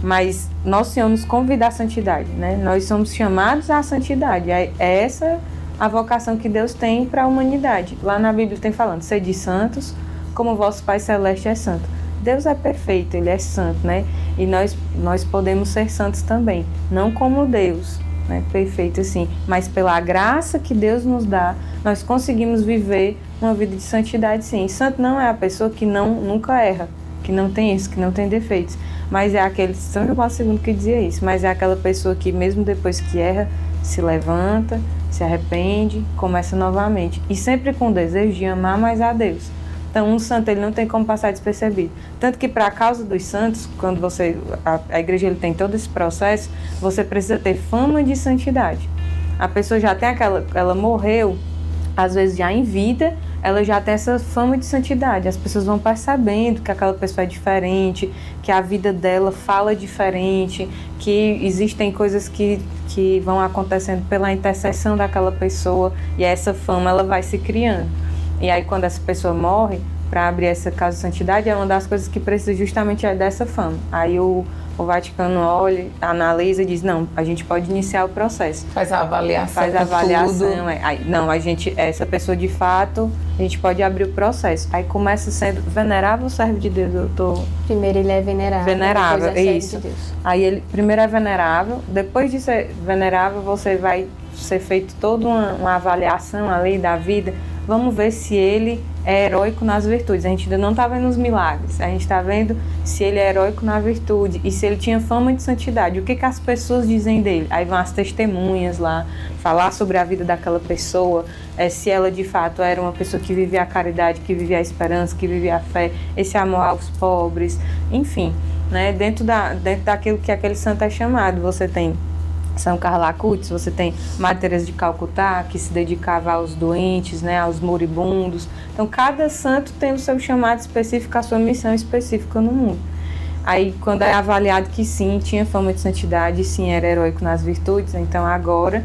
Mas nosso Senhor nos convida à santidade, né? Nós somos chamados à santidade. É essa a vocação que Deus tem para a humanidade. Lá na Bíblia tem falando, sede santos, como vosso Pai Celeste é santo. Deus é perfeito, Ele é santo, né? E nós podemos ser santos também. Não como Deus, né? Perfeito assim. Mas pela graça que Deus nos dá, nós conseguimos viver uma vida de santidade, sim. Santo não é a pessoa que nunca erra, que não tem isso, que não tem defeitos. Mas é aquele, São João Paulo II que dizia isso, mas é aquela pessoa que mesmo depois que erra, se levanta, se arrepende, começa novamente. E sempre com o desejo de amar mais a Deus. Então um santo ele não tem como passar despercebido. Tanto que para a causa dos santos, quando a igreja ele tem todo esse processo, você precisa ter fama de santidade. A pessoa já tem ela morreu, às vezes já em vida, ela já tem essa fama de santidade. As pessoas vão percebendo que aquela pessoa é diferente, que a vida dela fala diferente, que existem coisas que vão acontecendo pela intercessão daquela pessoa, e essa fama ela vai se criando. E aí quando essa pessoa morre, para abrir essa casa de santidade, é uma das coisas que precisa justamente dessa fama. Aí o Vaticano olha, analisa e diz, não, a gente pode iniciar o processo. Faz a avaliação. Tudo. Essa pessoa de fato, a gente pode abrir o processo. Aí começa sendo venerável o servo de Deus, doutor. Primeiro ele é venerável. Venerável, depois é isso. servo de Deus. Aí ele primeiro é venerável, depois de ser venerável, você vai ser feito toda uma avaliação ali da vida. Vamos ver se ele é heróico nas virtudes. A gente ainda não está vendo os milagres. A gente está vendo se ele é heróico na virtude e se ele tinha fama de santidade. O que as pessoas dizem dele? Aí vão as testemunhas lá, falar sobre a vida daquela pessoa, se ela de fato era uma pessoa que vivia a caridade, que vivia a esperança, que vivia a fé, esse amor aos pobres, enfim, né? Dentro daquilo que aquele santo é chamado. Você tem São Carlo Acutis, você tem Madre Teresa de Calcutá, que se dedicava aos doentes, né, aos moribundos. Então, cada santo tem o seu chamado específico, a sua missão específica no mundo. Aí, quando é avaliado que sim, tinha fama de santidade, sim, era heróico nas virtudes, então agora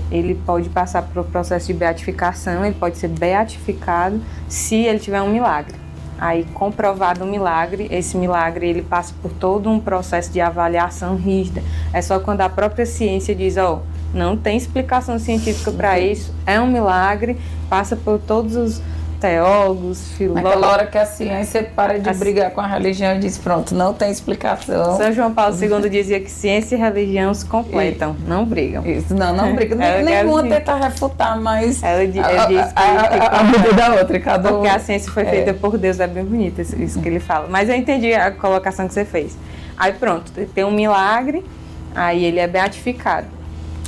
ele pode passar por um processo de beatificação, ele pode ser beatificado se ele tiver um milagre. Aí, comprovado o milagre, esse milagre ele passa por todo um processo de avaliação rígida. É só quando a própria ciência diz, não tem explicação científica para isso, é um milagre, passa por todos os teólogos, filósofos. Naquela hora que a ciência para de brigar com a religião e diz, pronto, não tem explicação. São João Paulo II dizia que ciência e religião se completam, não brigam. Isso, não brigam. Nenhuma tenta refutar, mas ela diz a vida da outra, cada um. Porque a ciência foi feita por Deus, é bem bonito isso que ele fala. Mas eu entendi a colocação que você fez. Aí pronto, tem um milagre, aí ele é beatificado.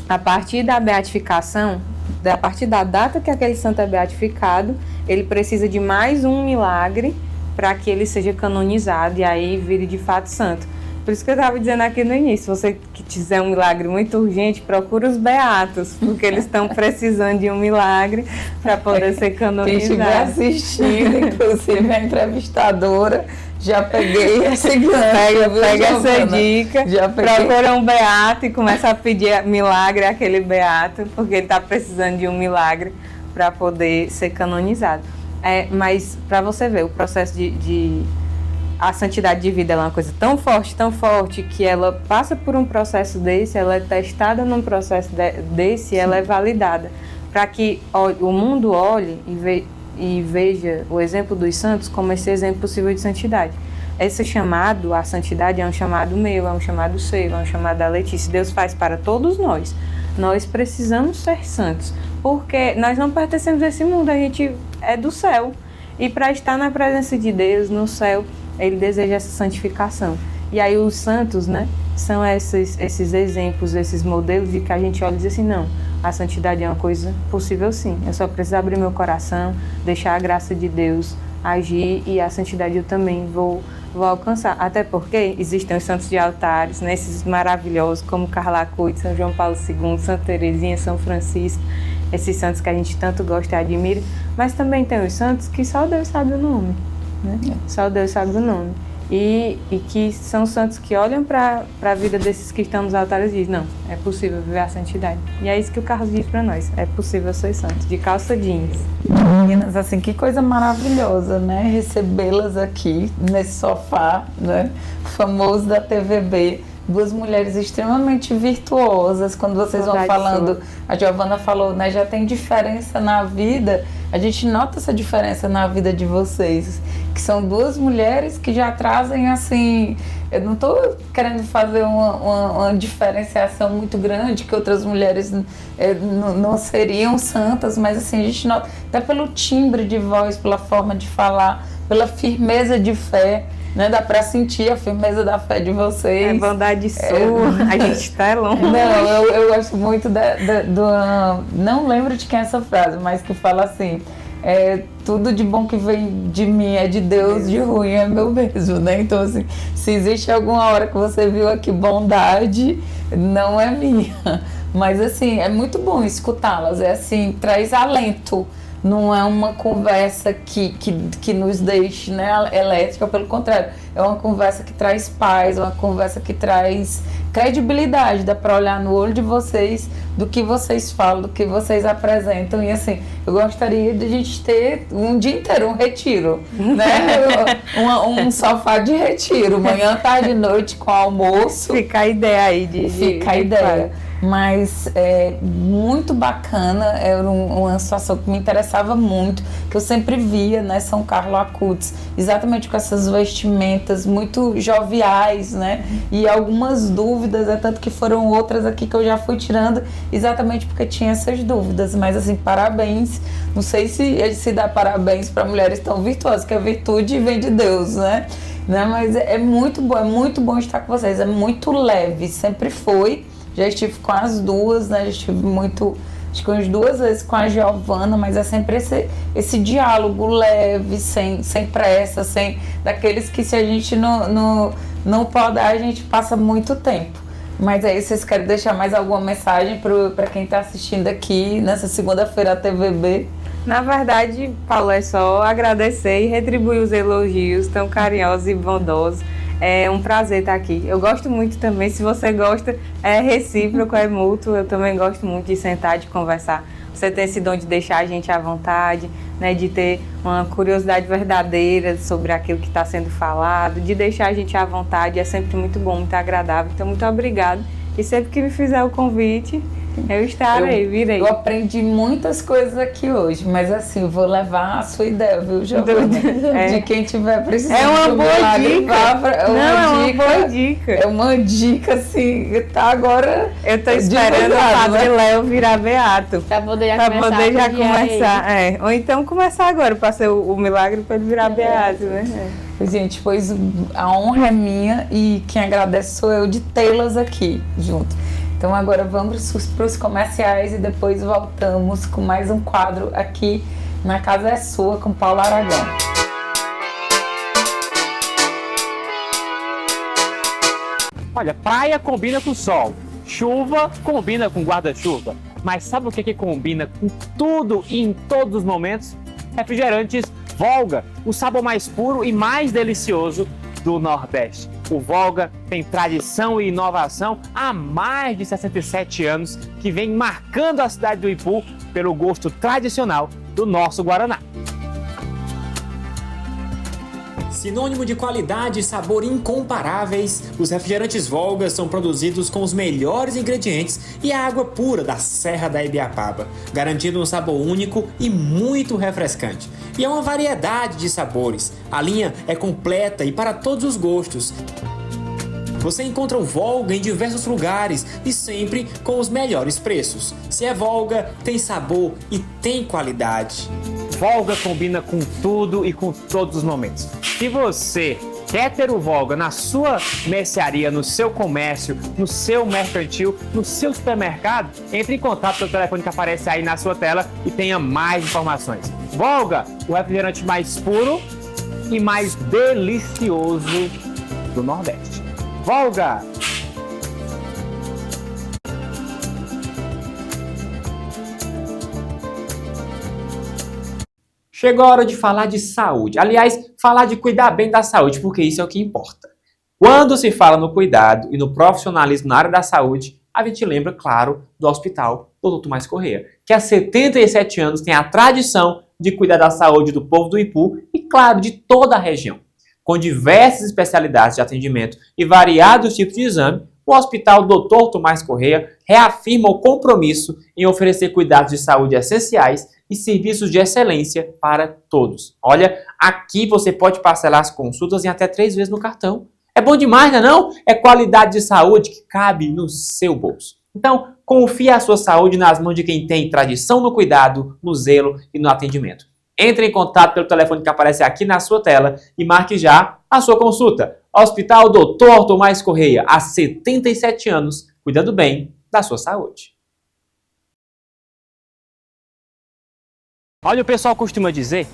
A partir da beatificação, a partir da data que aquele santo é beatificado, ele precisa de mais um milagre para que ele seja canonizado e aí vire de fato santo. Por isso que eu estava dizendo aqui no início, você que quiser um milagre muito urgente, procura os beatos, porque eles estão precisando de um milagre para poder ser canonizado. Quem estiver assistindo, inclusive a entrevistadora, já peguei esse gancho. Pega essa dica, procura um beato e começa a pedir milagre àquele beato, porque ele está precisando de um milagre para poder ser canonizado. Mas para você ver, o processo a santidade de vida é uma coisa tão forte, que ela passa por um processo desse, ela é testada num processo desse, ela é validada. Para que o mundo olhe e veja o exemplo dos santos como esse exemplo possível de santidade. Esse chamado à santidade é um chamado meu, é um chamado seu, é um chamado da Letícia. Deus faz para todos nós. Nós precisamos ser santos, porque nós não pertencemos a esse mundo, a gente é do céu. E para estar na presença de Deus, no céu, Ele deseja essa santificação. E aí os santos, né, são esses exemplos, esses modelos de que a gente olha e diz assim, não, a santidade é uma coisa possível sim. Eu só preciso abrir meu coração, deixar a graça de Deus agir e a santidade eu também vou alcançar. Até porque existem os santos de altares, né, esses maravilhosos como Carla Acutis, São João Paulo II, Santa Teresinha, São Francisco, esses santos que a gente tanto gosta e admira, mas também tem os santos que só Deus sabe o nome. Né? Só Deus sabe o nome. E que são santos que olham para a vida desses que estão nos altares e dizem, não, é possível viver a santidade. E é isso que o Carlos diz para nós, é possível ser santo, de calça jeans. Meninas, assim, que coisa maravilhosa, né? Recebê-las aqui nesse sofá, né? Famoso da TVB. Duas mulheres extremamente virtuosas. Quando vocês vão falando, a Giovana falou, né? Já tem diferença na vida. A gente nota essa diferença na vida de vocês. Que são duas mulheres que já trazem, assim... Eu não estou querendo fazer uma diferenciação muito grande, que outras mulheres não seriam santas, mas assim, a gente nota, até pelo timbre de voz, pela forma de falar, pela firmeza de fé, né? Dá para sentir a firmeza da fé de vocês. É bondade sua, a gente está longe. Não, eu gosto muito não lembro de quem é essa frase, mas que fala assim... tudo de bom que vem de mim é de Deus, de ruim é meu mesmo, né? Então, assim, se existe alguma hora que você viu aqui bondade, não é minha. Mas, assim, é muito bom escutá-las. É assim, traz alento. Não é uma conversa que nos deixe, né, elétrica, pelo contrário. É uma conversa que traz paz, é uma conversa que traz credibilidade. Dá para olhar no olho de vocês, do que vocês falam, do que vocês apresentam. E assim, eu gostaria de a gente ter um dia inteiro, um retiro, né? um sofá de retiro, manhã, tarde e noite com almoço. Fica a ideia aí Fica a ideia. Mas é muito bacana, era uma situação que me interessava muito, que eu sempre via, né, São Carlo Acutis, exatamente com essas vestimentas muito joviais, né, e algumas dúvidas, tanto que foram outras aqui que eu já fui tirando, exatamente porque tinha essas dúvidas, mas assim, parabéns, não sei se dá parabéns para mulheres tão virtuosas, que a virtude vem de Deus, né, mas é muito bom estar com vocês, é muito leve, sempre foi. Já estive com as duas, né? Já estive acho que umas 2 vezes com a Giovana, mas é sempre esse diálogo leve, sem pressa, daqueles que se a gente não podar, a gente passa muito tempo. Mas aí, vocês querem deixar mais alguma mensagem para quem está assistindo aqui nessa segunda-feira a TVB? Na verdade, Paulo, é só agradecer e retribuir os elogios tão carinhosos e bondosos. É um prazer estar aqui. Eu gosto muito também, se você gosta, é recíproco, é mútuo. Eu também gosto muito de sentar, de conversar. Você tem esse dom de deixar a gente à vontade, né, de ter uma curiosidade verdadeira sobre aquilo que está sendo falado, de deixar a gente à vontade. É sempre muito bom, muito agradável. Então, muito obrigada. E sempre que me fizer o convite, eu estarei, virei. Eu aprendi muitas coisas aqui hoje, mas assim, vou levar a sua ideia, viu, Giovana? De quem tiver precisando. É uma boa dica. Uma boa dica. É uma dica, assim, tá agora... Eu tô esperando o Padre Léo virar beato. Pra poder já começar. Ou então começar agora, para ser o milagre para ele virar beato, né? Gente, pois a honra é minha e quem agradece sou eu de tê-las aqui junto. Então agora vamos para os comerciais e depois voltamos com mais um quadro aqui na Casa é Sua com Paulo Aragão. Olha, praia combina com sol, chuva combina com guarda-chuva. Mas sabe o que combina com tudo e em todos os momentos? Refrigerantes Volga, o sabor mais puro e mais delicioso do Nordeste. O Volga tem tradição e inovação há mais de 67 anos, que vem marcando a cidade do Ipu pelo gosto tradicional do nosso Guaraná. Sinônimo de qualidade e sabor incomparáveis, os refrigerantes Volga são produzidos com os melhores ingredientes e a água pura da Serra da Ibiapaba, garantindo um sabor único e muito refrescante. E é uma variedade de sabores. A linha é completa e para todos os gostos. Você encontra o Volga em diversos lugares e sempre com os melhores preços. Se é Volga, tem sabor e tem qualidade. Volga combina com tudo e com todos os momentos. Se você quer ter o Volga na sua mercearia, no seu comércio, no seu mercantil, no seu supermercado, entre em contato pelo telefone que aparece aí na sua tela e tenha mais informações. Volga, o refrigerante mais puro e mais delicioso do Nordeste. Volga! Chegou a hora de falar de saúde. Aliás, falar de cuidar bem da saúde, porque isso é o que importa. Quando se fala no cuidado e no profissionalismo na área da saúde, a gente lembra, claro, do Hospital Dr. Tomás Correia, que há 77 anos tem a tradição de cuidar da saúde do povo do Ipu e, claro, de toda a região. Com diversas especialidades de atendimento e variados tipos de exame, o Hospital Dr. Tomás Correia reafirma o compromisso em oferecer cuidados de saúde essenciais e serviços de excelência para todos. Olha, aqui você pode parcelar as consultas em até 3 vezes no cartão. É bom demais, não é não? É qualidade de saúde que cabe no seu bolso. Então, confie a sua saúde nas mãos de quem tem tradição no cuidado, no zelo e no atendimento. Entre em contato pelo telefone que aparece aqui na sua tela e marque já a sua consulta. Hospital Dr. Tomás Correia, há 77 anos, cuidando bem da sua saúde. Olha, o pessoal costuma dizer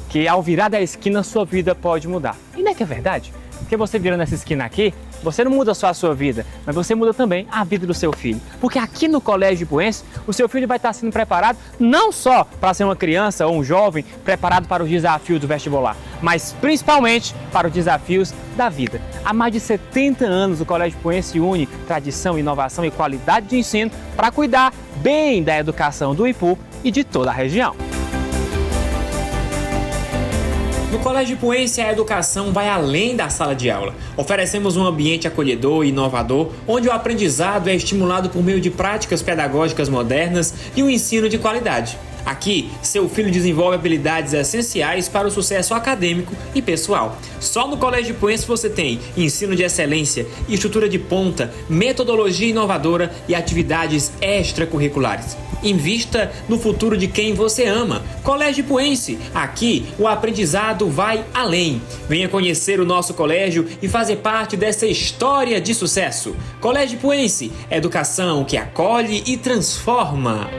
que ao virar da esquina sua vida pode mudar. E não é que é verdade? Porque você virando essa esquina aqui, você não muda só a sua vida, mas você muda também a vida do seu filho. Porque aqui no Colégio Ipuense, o seu filho vai estar sendo preparado não só para ser uma criança ou um jovem preparado para os desafios do vestibular, mas principalmente para os desafios da vida. Há mais de 70 anos o Colégio Ipuense une tradição, inovação e qualidade de ensino para cuidar bem da educação do Ipu e de toda a região. No Colégio Ipuense, a educação vai além da sala de aula. Oferecemos um ambiente acolhedor e inovador, onde o aprendizado é estimulado por meio de práticas pedagógicas modernas e um ensino de qualidade. Aqui, seu filho desenvolve habilidades essenciais para o sucesso acadêmico e pessoal. Só no Colégio Ipuense você tem ensino de excelência, estrutura de ponta, metodologia inovadora e atividades extracurriculares. Invista no futuro de quem você ama. Colégio Ipuense, aqui o aprendizado vai além. Venha conhecer o nosso colégio e fazer parte dessa história de sucesso. Colégio Ipuense, educação que acolhe e transforma.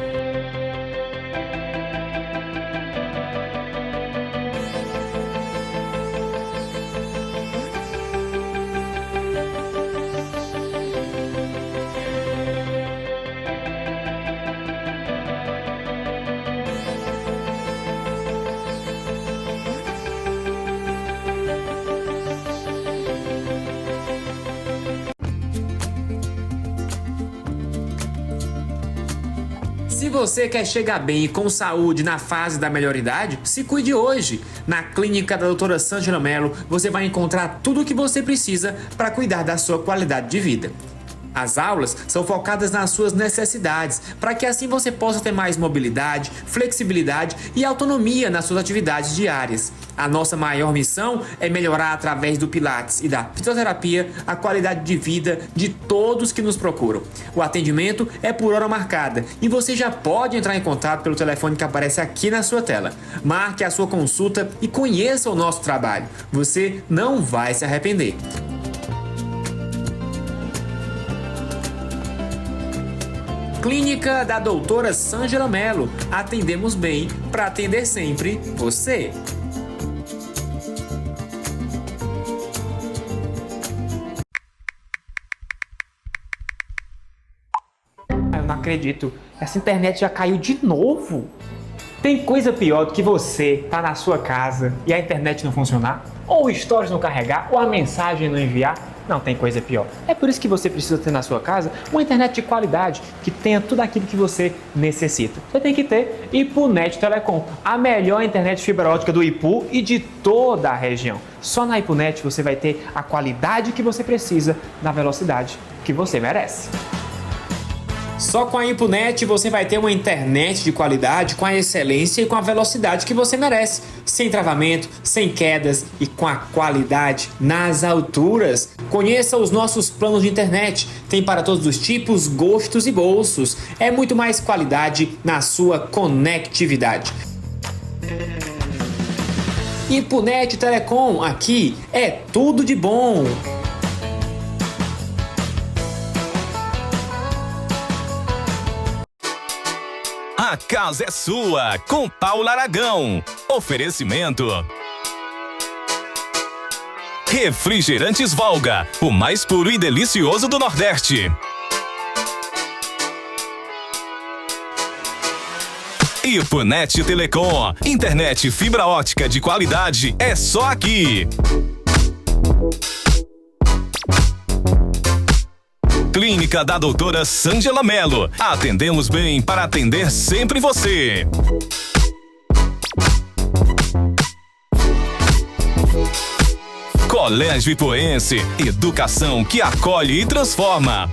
Se você quer chegar bem e com saúde na fase da melhoridade, se cuide hoje. Na clínica da doutora Sângela Mello, você vai encontrar tudo o que você precisa para cuidar da sua qualidade de vida. As aulas são focadas nas suas necessidades, para que assim você possa ter mais mobilidade, flexibilidade e autonomia nas suas atividades diárias. A nossa maior missão é melhorar através do Pilates e da fisioterapia a qualidade de vida de todos que nos procuram. O atendimento é por hora marcada e você já pode entrar em contato pelo telefone que aparece aqui na sua tela. Marque a sua consulta e conheça o nosso trabalho. Você não vai se arrepender. Clínica da doutora Sângela Mello. Atendemos bem para atender sempre você. acredito. Essa internet já caiu de novo. Tem coisa pior do que você tá na sua casa e a internet não funcionar? Ou o stories não carregar? Ou a mensagem não enviar? Não tem coisa pior. É por isso que você precisa ter na sua casa uma internet de qualidade que tenha tudo aquilo que você necessita. Você tem que ter IPUNET Telecom, a melhor internet fibra ótica do Ipu e de toda a região. Só na IPUNET você vai ter a qualidade que você precisa na velocidade que você merece. Só com a IPUNET você vai ter uma internet de qualidade, com a excelência e com a velocidade que você merece. Sem travamento, sem quedas e com a qualidade nas alturas. Conheça os nossos planos de internet. Tem para todos os tipos, gostos e bolsos. É muito mais qualidade na sua conectividade. IPUNET Telecom, aqui é tudo de bom. A casa é sua, com Paula Aragão. Oferecimento. Refrigerantes Volga, o mais puro e delicioso do Nordeste. IPUNET Telecom, internet fibra ótica de qualidade é só aqui. Clínica da doutora Sângela Mello. Atendemos bem para atender sempre você. Colégio Ipuense, educação que acolhe e transforma.